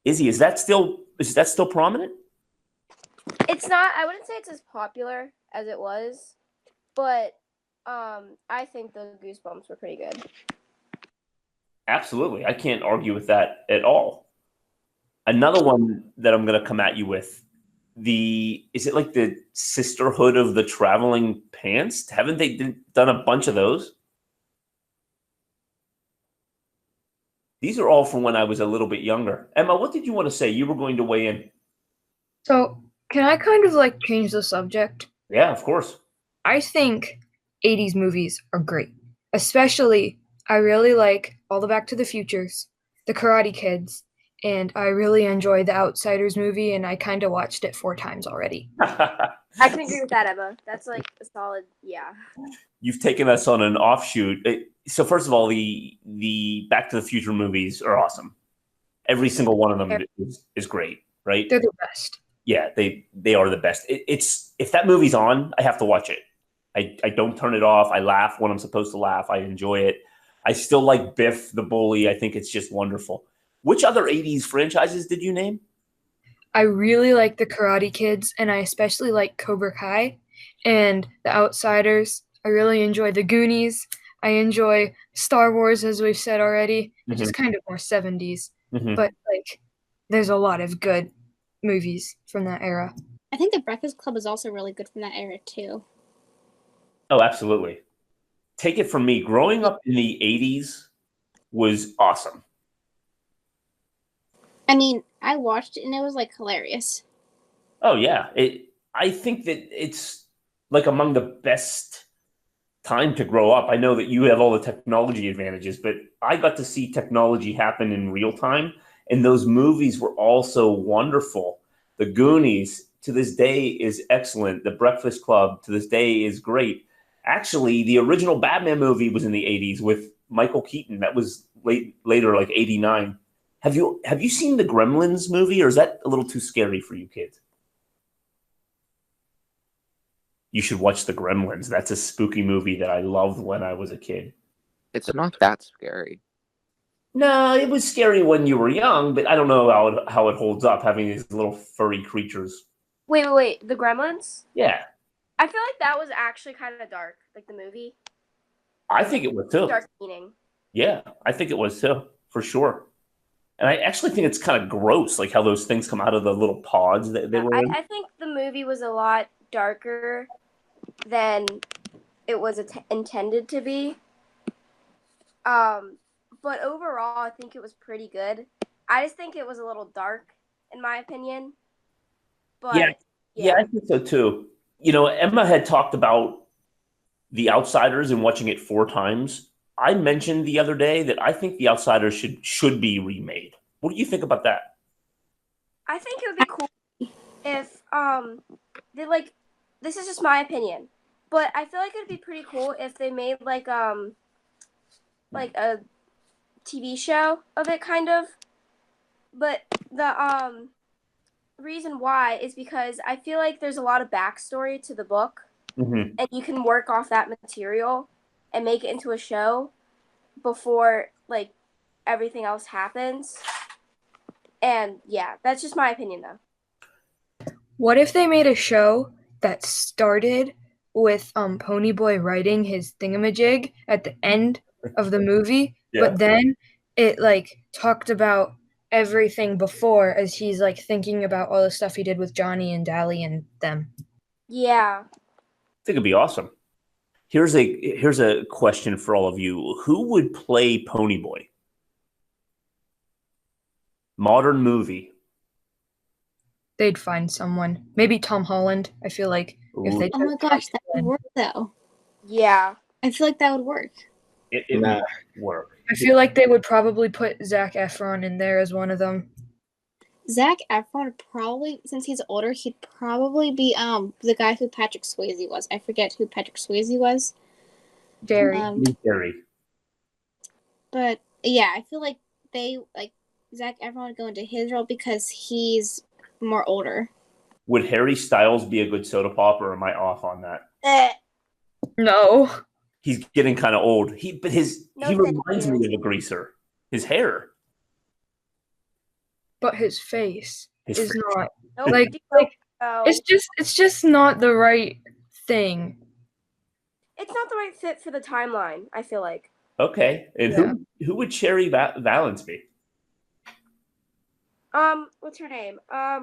Izzy, is that still prominent? It's not. I wouldn't say it's as popular as it was, but I think the Goosebumps were pretty good. Absolutely. I can't argue with that at all. Another one that I'm going to come at you with, is it like the Sisterhood of the Traveling Pants? Haven't they done a bunch of those? These are all from when I was a little bit younger. Emma, what did you want to say? You were going to weigh in. So, can I kind of like change the subject? Yeah, of course. I think 80s movies are great. Especially, I really like all the Back to the Futures, the Karate Kids, and I really enjoy the Outsiders movie, and I kind of watched it 4 times already. I can agree with that, Emma. That's like a solid, yeah. You've taken us on an offshoot. So first of all, the Back to the Future movies are awesome. Every single one of them is great, right? They're the best. Yeah, they are the best. It's if that movie's on, I have to watch it. I don't turn it off. I laugh when I'm supposed to laugh. I enjoy it. I still like Biff the Bully. I think it's just wonderful. Which other 80s franchises did you name? I really like the Karate Kids, and I especially like Cobra Kai and the Outsiders. I really enjoy the Goonies. I enjoy Star Wars, as we've said already, which is kind of more 70s. But like, there's a lot of good movies from that era. I think The Breakfast Club is also really good from that era too. Oh, absolutely. Take it from me. Growing up in the 80s was awesome. I mean, I watched it and it was like hilarious. Oh yeah. I think that it's like among the best time to grow up. I know that you have all the technology advantages, but I got to see technology happen in real time, and those movies were also wonderful. The Goonies to this day is excellent. The Breakfast Club to this day is great. Actually, the original Batman movie was in the 80s with Michael Keaton. That was later, like 89. Have you seen the Gremlins movie, or is that a little too scary for you kids? You should watch the Gremlins. That's a spooky movie that I loved when I was a kid. It's not that scary. No, it was scary when you were young, but I don't know how it holds up having these little furry creatures. Wait. The Gremlins? Yeah. I feel like that was actually kind of dark, like the movie. I think it was too. Dark meaning. Yeah, I think it was too, for sure. And I actually think it's kind of gross, like how those things come out of the little pods that they were in. I think the movie was a lot darker than it was intended to be. But overall, I think it was pretty good. I just think it was a little dark, in my opinion. But yeah, I think so too. You know, Emma had talked about The Outsiders and watching it 4 times. I mentioned the other day that I think The Outsiders should be remade. What do you think about that? I think it would be cool if they like. This is just my opinion, but I feel like it'd be pretty cool if they made like a TV show of it, kind of. But the reason why is because I feel like there's a lot of backstory to the book, and you can work off that material and make it into a show before like everything else happens. And yeah, that's just my opinion though. What if they made a show that started with Ponyboy writing his thingamajig at the end of the movie, but then it like talked about everything before as he's like thinking about all the stuff he did with Johnny and Dally and them. Yeah. I think it'd be awesome. Here's a question for all of you. Who would play Ponyboy? Modern movie. They'd find someone. Maybe Tom Holland. I feel like if they Oh my gosh, that would work though. Yeah. I feel like that would work. It Nah. would work. I feel like they would probably put Zac Efron in there as one of them. Zac Efron would probably, since he's older, he'd probably be the guy who Patrick Swayze was. I forget who Patrick Swayze was. Jerry. Jerry. But yeah, I feel like Zac Efron would go into his role because he's more older. Would Harry Styles be a good soda pop, or am I off on that? No. He's getting kind of old. He No, reminds thank me of a greaser. His hair. But his face His is face. not Nope. like No. it's just not the right thing. It's not the right fit for the timeline, I feel like. Okay. And Yeah. who would Cherry Valance be? What's her name? I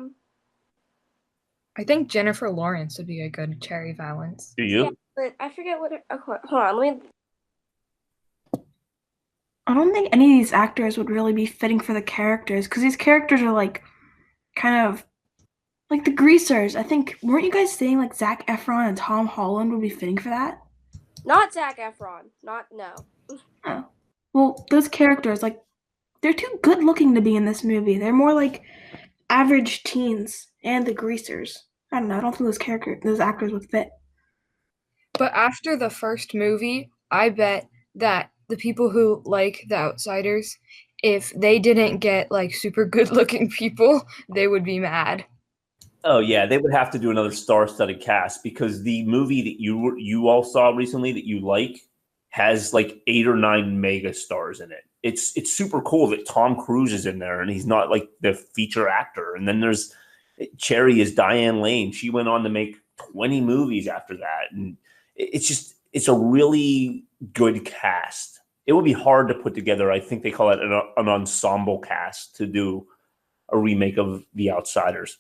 think Jennifer Lawrence would be a good Cherry Valance. Do you? Yeah, but I forget what her, hold on, let me. I don't think any of these actors would really be fitting for the characters because these characters are like kind of like the greasers. I think, weren't you guys saying like Zac Efron and Tom Holland would be fitting for that? Not Zac Efron. No. Oh. Well, those characters, like, they're too good looking to be in this movie. They're more like average teens and the greasers. I don't know. I don't think those actors would fit. But after the first movie, I bet that the people who like The Outsiders, if they didn't get like super good looking people, they would be mad. Oh yeah, they would have to do another star-studded cast because the movie that you all saw recently that you like has like 8 or 9 mega stars in it. It's super cool that Tom Cruise is in there and he's not like the feature actor. And then there's Cherry is Diane Lane. She went on to make 20 movies after that, and it's a really good cast. It would be hard to put together. I think they call it an ensemble cast to do a remake of The Outsiders.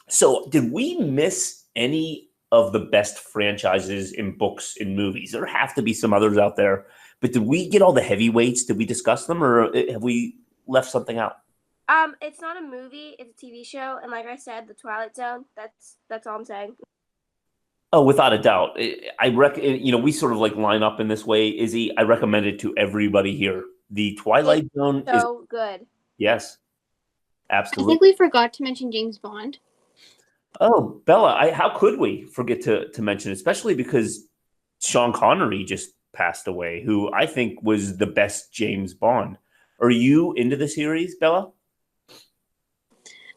So did we miss any of the best franchises in books and movies? There have to be some others out there, but did we get all the heavyweights? Did we discuss them, or have we left something out? It's not a movie, it's a TV show, and like I said, The Twilight Zone, that's all I'm saying. Oh, without a doubt. We sort of like line up in this way. Izzy, I recommend it to everybody here. The Twilight Zone is so good. Yes, I absolutely. think we forgot to mention James Bond. Oh, Bella, how could we forget to mention it, especially because Sean Connery just passed away, who I think was the best James Bond. Are you into the series, Bella?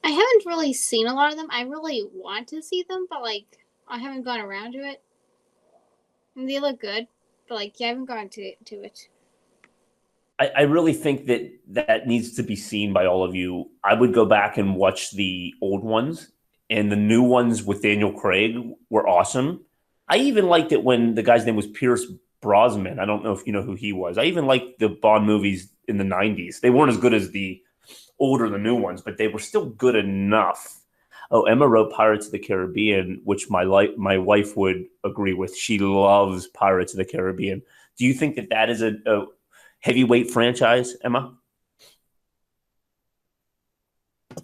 I haven't really seen a lot of them. I really want to see them, but like I haven't gone around to it. And they look good, but like I haven't gone to it. I really think that needs to be seen by all of you. I would go back and watch the old ones, and the new ones with Daniel Craig were awesome. I even liked it when the guy's name was Pierce Brosnan. I don't know if you know who he was. I even liked the Bond movies in the 90s. They weren't as good as the older, the new ones, but they were still good enough. Oh, Emma wrote Pirates of the Caribbean, which my wife would agree with. She loves Pirates of the Caribbean. Do you think that is a heavyweight franchise, Emma?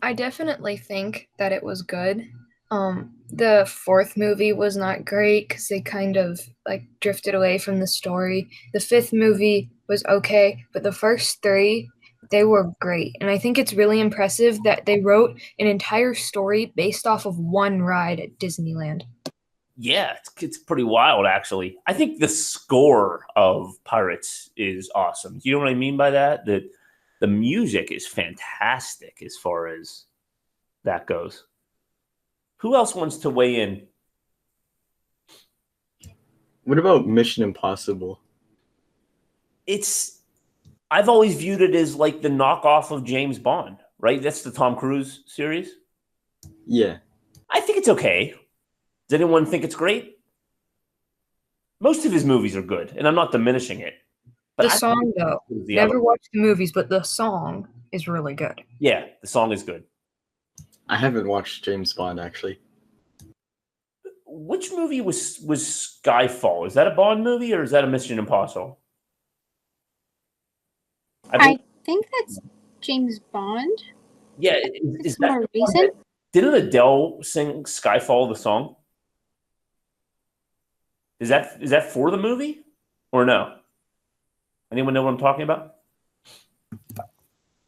I definitely think that it was good. The fourth movie was not great because they kind of like drifted away from the story. The fifth movie was okay, but the first three, they were great. And I think it's really impressive that they wrote an entire story based off of one ride at Disneyland. Yeah, it's pretty wild, actually. I think the score of Pirates is awesome. Do you know what I mean by that? That the music is fantastic as far as that goes. Who else wants to weigh in? What about Mission Impossible? I've always viewed it as like the knockoff of James Bond, right? That's the Tom Cruise series. Yeah. I think it's okay. Does anyone think it's great? Most of his movies are good, and I'm not diminishing it. But The song, though. Never watched the movies, but the song. is really good. Yeah, the song is good. I haven't watched James Bond actually. Which movie was Skyfall? Is that a Bond movie or is that a Mission Impossible? I think that's James Bond. Yeah, It's more recent. Didn't Adele sing Skyfall, the song? Is that for the movie or no? Anyone know what I'm talking about?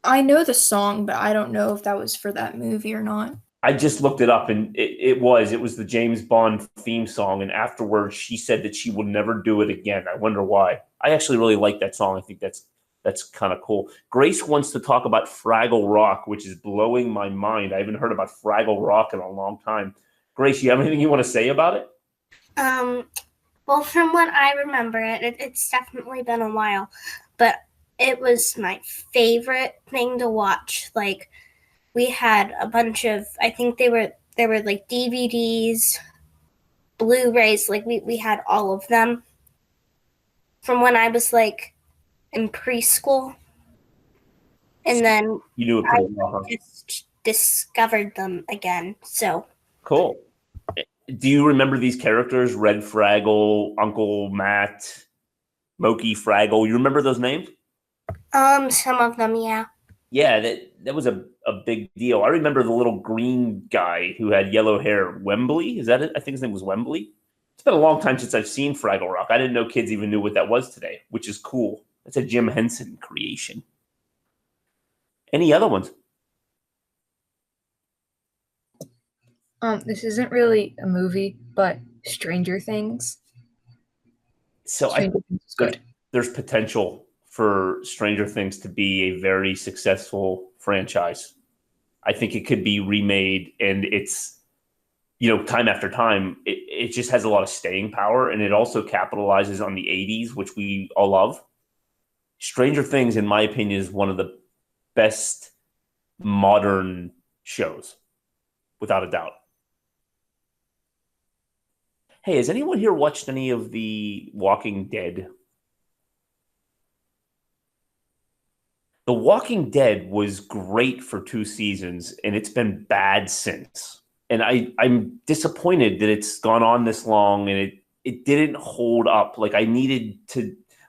I know the song, but I don't know if that was for that movie or not. I just looked it up, and it was the James Bond theme song. And afterwards, she said that she will never do it again. I wonder why. I actually really like that song. I think that's kind of cool. Grace wants to talk about Fraggle Rock, which is blowing my mind. I haven't heard about Fraggle Rock in a long time. Grace, you have anything you want to say about it? Well, from what I remember, it's definitely been a while, but it was my favorite thing to watch. Like, we had a bunch of, I think they were like DVDs, Blu-rays, like we had all of them from when I was like in preschool. And then You knew it I pretty well, huh? just discovered them again. So Cool. Do you remember these characters? Red Fraggle, Uncle Matt, Moki Fraggle. You remember those names? some of them, yeah. Yeah, that was a big deal. I remember the little green guy who had yellow hair. Wembley? Is that it? I think his name was Wembley. It's been a long time since I've seen Fraggle Rock. I didn't know kids even knew what that was today, which is cool. It's a Jim Henson creation. Any other ones? This isn't really a movie, but Stranger Things. So Stranger Things is good. There's potential for Stranger Things to be a very successful franchise. I think it could be remade, and it's, time after time, it just has a lot of staying power, and it also capitalizes on the 80s, which we all love. Stranger Things, in my opinion, is one of the best modern shows, without a doubt. Hey, has anyone here watched any of the Walking Dead? The Walking Dead was great for 2 seasons, and it's been bad since. And I'm disappointed that it's gone on this long, and it didn't hold up. Like I needed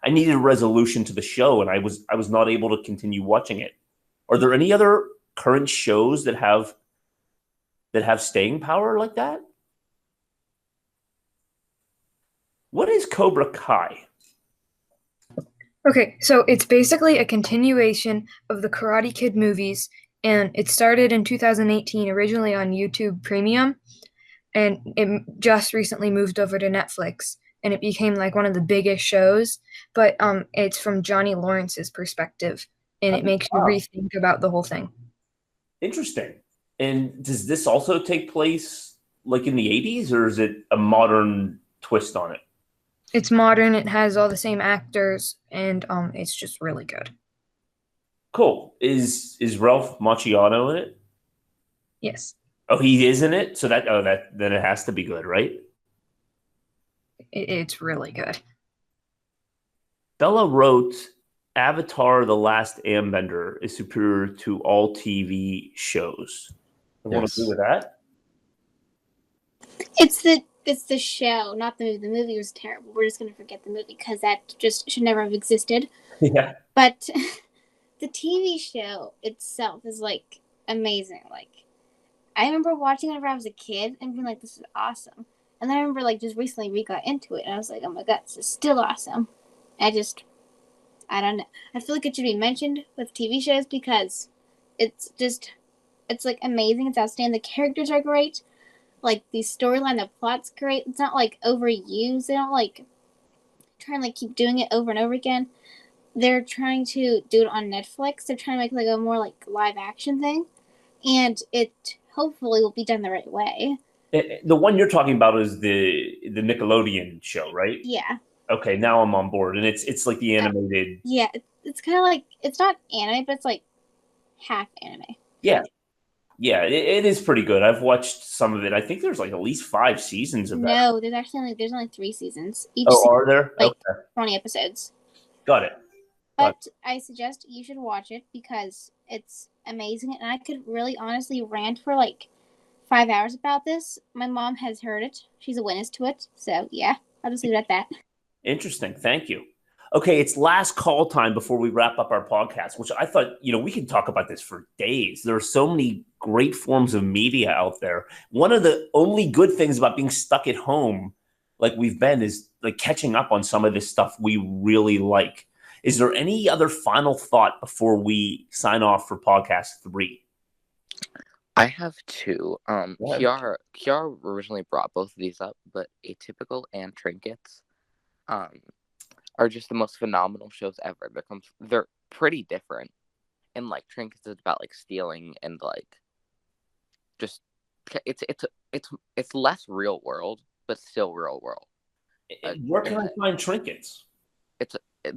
a resolution to the show, and I was not able to continue watching it. Are there any other current shows that have staying power like that? What is Cobra Kai? Okay, so it's basically a continuation of the Karate Kid movies, and it started in 2018, originally on YouTube Premium, and it just recently moved over to Netflix, and it became like one of the biggest shows. But it's from Johnny Lawrence's perspective, and it makes you rethink about the whole thing. Interesting. And does this also take place like in the 80s, or is it a modern twist on it? It's modern. It has all the same actors, and it's just really good. Cool. Is Ralph Macchio in it? Yes. Oh, he is in it. So then it has to be good, right? It's really good. Bella wrote, "Avatar: The Last Airbender is superior to all TV shows." I want to agree with that. It's the show, not the movie. The movie was terrible. We're just going to forget the movie because that just should never have existed. Yeah. But the TV show itself is like amazing. Like I remember watching it whenever I was a kid and being like, "This is awesome." And then I remember like just recently we got into it and I was like, "Oh my god, this is still awesome." I don't know. I feel like it should be mentioned with TV shows because it's like amazing. It's outstanding. The characters are great. Like the storyline, the plot's great. It's not like overused. They don't like try and like keep doing it over and over again. They're trying to do it on Netflix. They're trying to make like a more like live action thing, and it hopefully will be done the right way. The one you're talking about is the Nickelodeon show, right? Yeah. Okay, now I'm on board, and it's like the animated. Yeah, it's kind of like it's not anime, but it's like half anime. Yeah. Yeah, it is pretty good. I've watched some of it. I think there's like at least 5 seasons of that. No, there's only 3 seasons. Each are there? Like okay. 20 episodes. Got it. But I suggest you should watch it because It's amazing, and I could really honestly rant for like 5 hours about this. My mom has heard it. She's a witness to it. So yeah, I'll just leave it at that. Interesting. Thank you. Okay, it's last call time before we wrap up our podcast, which I thought, we can talk about this for days. There are so many great forms of media out there. One of the only good things about being stuck at home like we've been is like catching up on some of this stuff we really like. Is there any other final thought before we sign off for podcast 3? I have 2. Yeah. Kiara originally brought both of these up, but Atypical and Trinkets are just the most phenomenal shows ever. They're pretty different, and like Trinkets is about like stealing and like just it's less real world, but still real world. Where can I find Trinkets?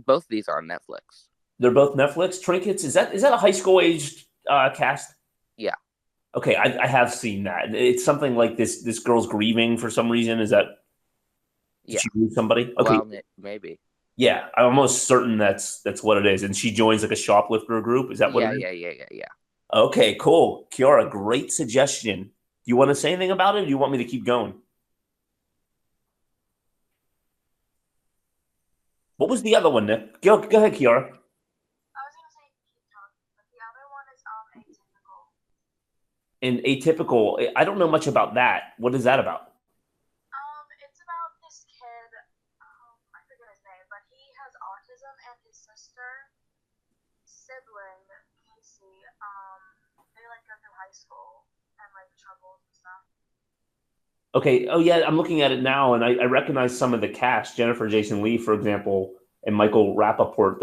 Both of these are on Netflix. They're both Netflix. Trinkets, is that a high school aged cast? Yeah. Okay, I have seen that. It's something like this girl's grieving for some reason. Is that Yeah. she lose somebody? Okay. Well, maybe. Yeah, I'm almost certain that's what it is. And she joins like a shoplifter group. Is that what it is? Yeah. Okay, cool. Kiara, great suggestion. Do you want to say anything about it, or do you want me to keep going? What was the other one, Nick? Go ahead, Kiara. I was gonna say keep talking, but the other one is Atypical. And Atypical, I don't know much about that. What is that about? It's about this kid. I forget his name, but he has autism, and his sibling, Casey. They like go through high school and like troubles and stuff. Okay. Oh, yeah. I'm looking at it now, and I recognize some of the cast. Jennifer Jason Leigh, for example, and Michael Rappaport.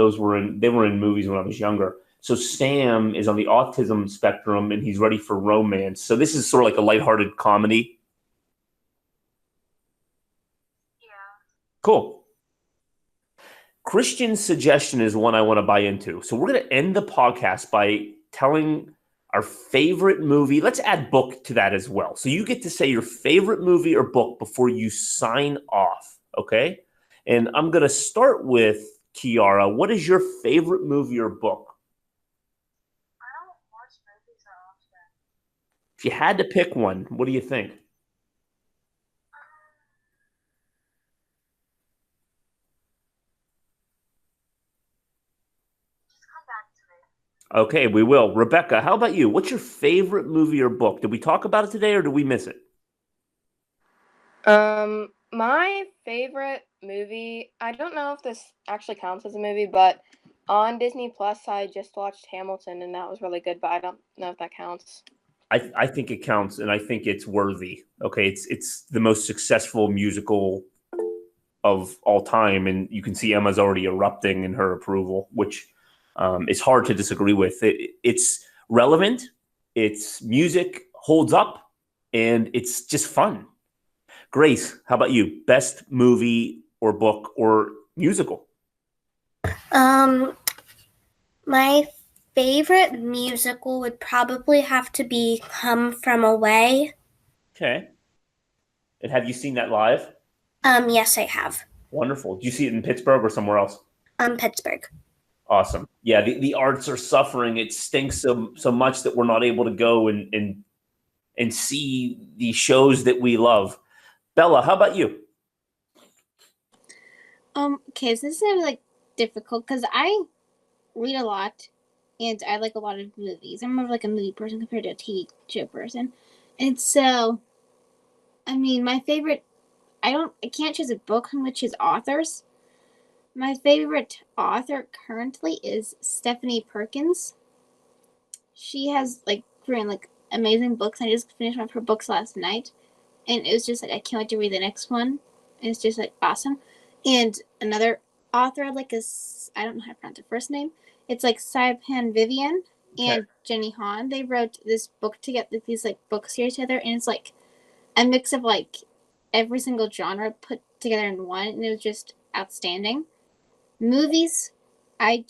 They were in movies when I was younger. So Sam is on the autism spectrum, and he's ready for romance. So this is sort of like a lighthearted comedy. Yeah. Cool. Christian's suggestion is one I want to buy into. So we're going to end the podcast by telling our favorite movie. Let's add book to that as well. So you get to say your favorite movie or book before you sign off, okay? And I'm going to start with Kiara. What is your favorite movie or book? I don't watch movies that often. If you had to pick one, what do you think? Just come back to me. Okay, we will. Rebecca, how about you? What's your favorite movie or book? Did we talk about it today, or did we miss it? My favorite movie, I don't know if this actually counts as a movie, but on Disney Plus, I just watched Hamilton, and that was really good, but I don't know if that counts. I think it counts, and I think it's worthy. Okay, it's the most successful musical of all time, and you can see Emma's already erupting in her approval, which is hard to disagree with. It's relevant, its music holds up, and it's just fun. Grace, how about you? Best movie or book or musical? My favorite musical would probably have to be Come From Away. Okay. And have you seen that live? Yes, I have. Wonderful. Did you see it in Pittsburgh or somewhere else? Pittsburgh. Awesome. Yeah, the arts are suffering. It stinks so much that we're not able to go and see the shows that we love. Bella, how about you? Okay, so this is like difficult because I read a lot and I like a lot of movies. I'm more of like a movie person compared to a TV show person. And so, I mean, my favorite, I can't choose a book. I'm going to choose authors. My favorite author currently is Stephanie Perkins. She has like written like amazing books. I just finished one of her books last night. And it was just like, I can't wait to read the next one. And it's just like awesome. And another author I like is, I don't know how to pronounce her first name. It's like Saipan Vivian and Jenny Han. They wrote this book together, these like book series together. And it's like a mix of like every single genre put together in one. And it was just outstanding. Movies, I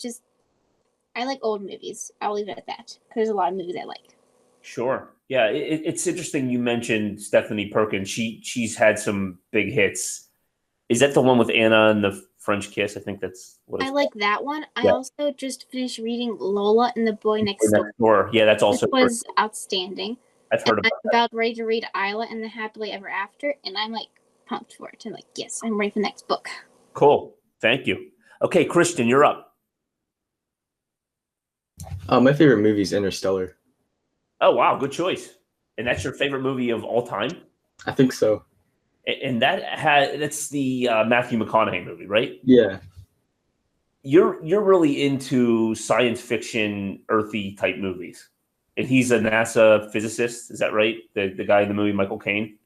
like old movies. I'll leave it at that. Because there's a lot of movies I like. Sure. Yeah, it's interesting you mentioned Stephanie Perkins. She's had some big hits. Is that the one with Anna and the French Kiss. I think that's what it's I like that one. I Yeah. also just finished reading Lola and the Boy Next Door. Next Door. Yeah, that's also This was outstanding. I've heard I'm about that. about ready to read Isla and the Happily Ever After, and I'm like pumped for it. I'm like, yes, I'm ready for the next book. Cool. Thank you. Okay, Christian, you're up. My favorite movie is Interstellar. Oh, wow. Good choice. And that's your favorite movie of all time? I think so. And that's the Matthew McConaughey movie, right? Yeah. You're really into science fiction, earthy type movies. And he's a NASA physicist, is that right? The guy in the movie, Michael Caine?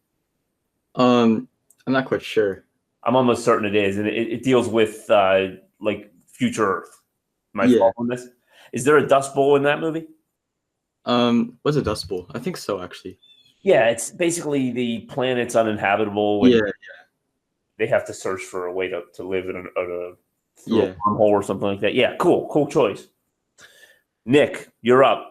I'm not quite sure. I'm almost certain it is. And it deals with like future Earth. Am I following this? Is there a Dust Bowl in that movie? What's a Dust Bowl? I think so, actually. Yeah, it's basically the planet's uninhabitable. And they have to search for a way to live in a wormhole or something like that. Yeah, cool choice. Nick, you're up.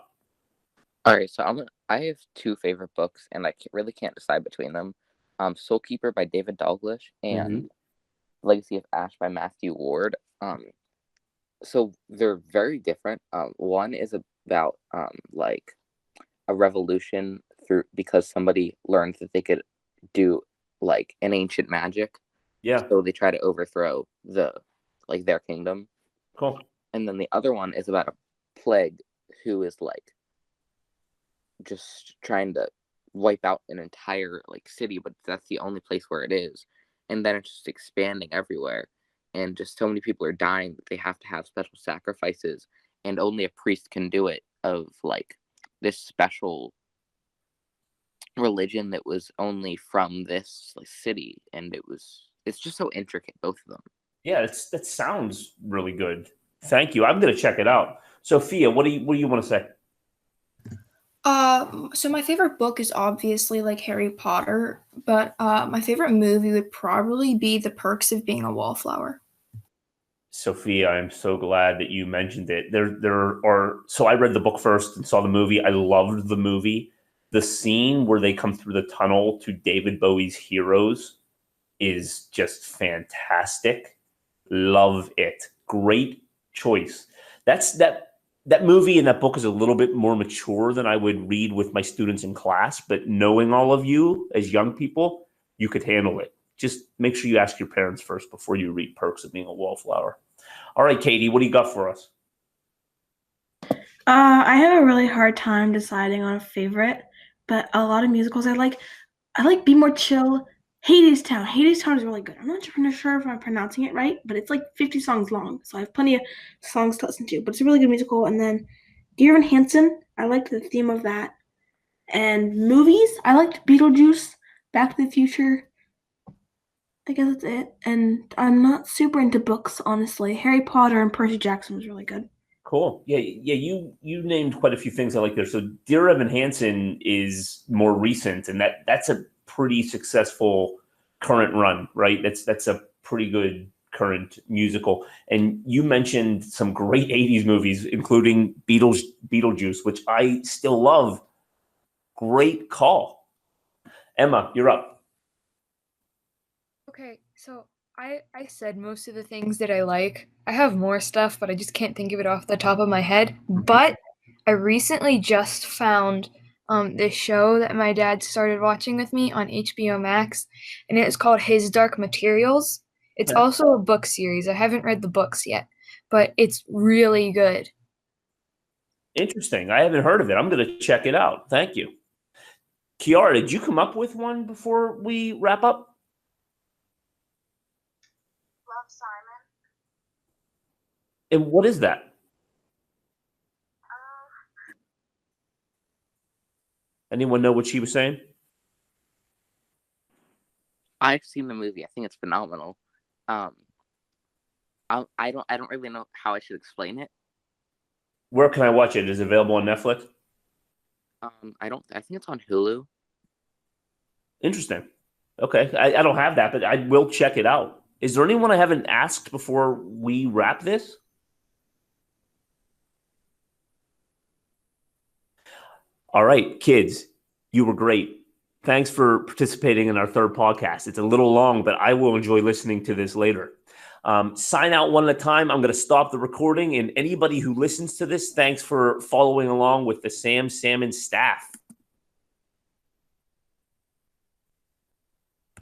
All right, so I have two favorite books, and I really can't decide between them. Soul Keeper by David Dalglish and Legacy of Ash by Matthew Ward. So they're very different. One is about like a revolution because somebody learned that they could do like an ancient magic. Yeah. So they try to overthrow their kingdom. Cool. And then the other one is about a plague who is like just trying to wipe out an entire like city, but that's the only place where it is. And then it's just expanding everywhere. And just so many people are dying that they have to have special sacrifices, and only a priest can do it, of like this special religion that was only from this like city. And it's just so intricate, both of them. Yeah, that sounds really good. Thank you. I'm gonna check it out. Sophia, what do you want to say? So my favorite book is obviously like Harry Potter, but my favorite movie would probably be The Perks of Being a Wallflower. Sophia, I'm so glad that you mentioned it. So I read the book first and saw the movie. I loved the movie. The scene where they come through the tunnel to David Bowie's Heroes is just fantastic. Love it. Great choice. That movie and that book is a little bit more mature than I would read with my students in class, but knowing all of you as young people, you could handle it. Just make sure you ask your parents first before you read Perks of Being a Wallflower. All right, Katie, what do you got for us? I have a really hard time deciding on a favorite, but a lot of musicals I like Be More Chill. Hadestown. Hadestown is really good. I'm not sure if I'm pronouncing it right, but it's like 50 songs long, so I have plenty of songs to listen to. But it's a really good musical. And then Dear Evan Hansen, I liked the theme of that. And movies, I liked Beetlejuice, Back to the Future. I guess that's it. And I'm not super into books, honestly. Harry Potter and Percy Jackson was really good. Cool. Yeah. You named quite a few things I like there. So Dear Evan Hansen is more recent, and that's a pretty successful current run, right? That's a pretty good current musical. And you mentioned some great 80s movies, including Beetlejuice, which I still love. Great call. Emma, you're up. Okay, so I said most of the things that I like. I have more stuff, but I just can't think of it off the top of my head. But I recently just found this show that my dad started watching with me on HBO Max, and it's called His Dark Materials. It's also a book series. I haven't read the books yet, but it's really good. Interesting. I haven't heard of it. I'm going to check it out. Thank you. Kiara, did you come up with one before we wrap up? Love, Simon. And what is that? Anyone know what she was saying? I've seen the movie. I think it's phenomenal. I don't really know how I should explain it. Where can I watch it? Is it available on Netflix? I think it's on Hulu. Interesting. Okay. I don't have that, but I will check it out. Is there anyone I haven't asked before we wrap this? All right, kids, you were great. Thanks for participating in our third podcast. It's a little long, but I will enjoy listening to this later. Sign out one at a time. I'm going to stop the recording. And anybody who listens to this, thanks for following along with the Sam Salmon staff.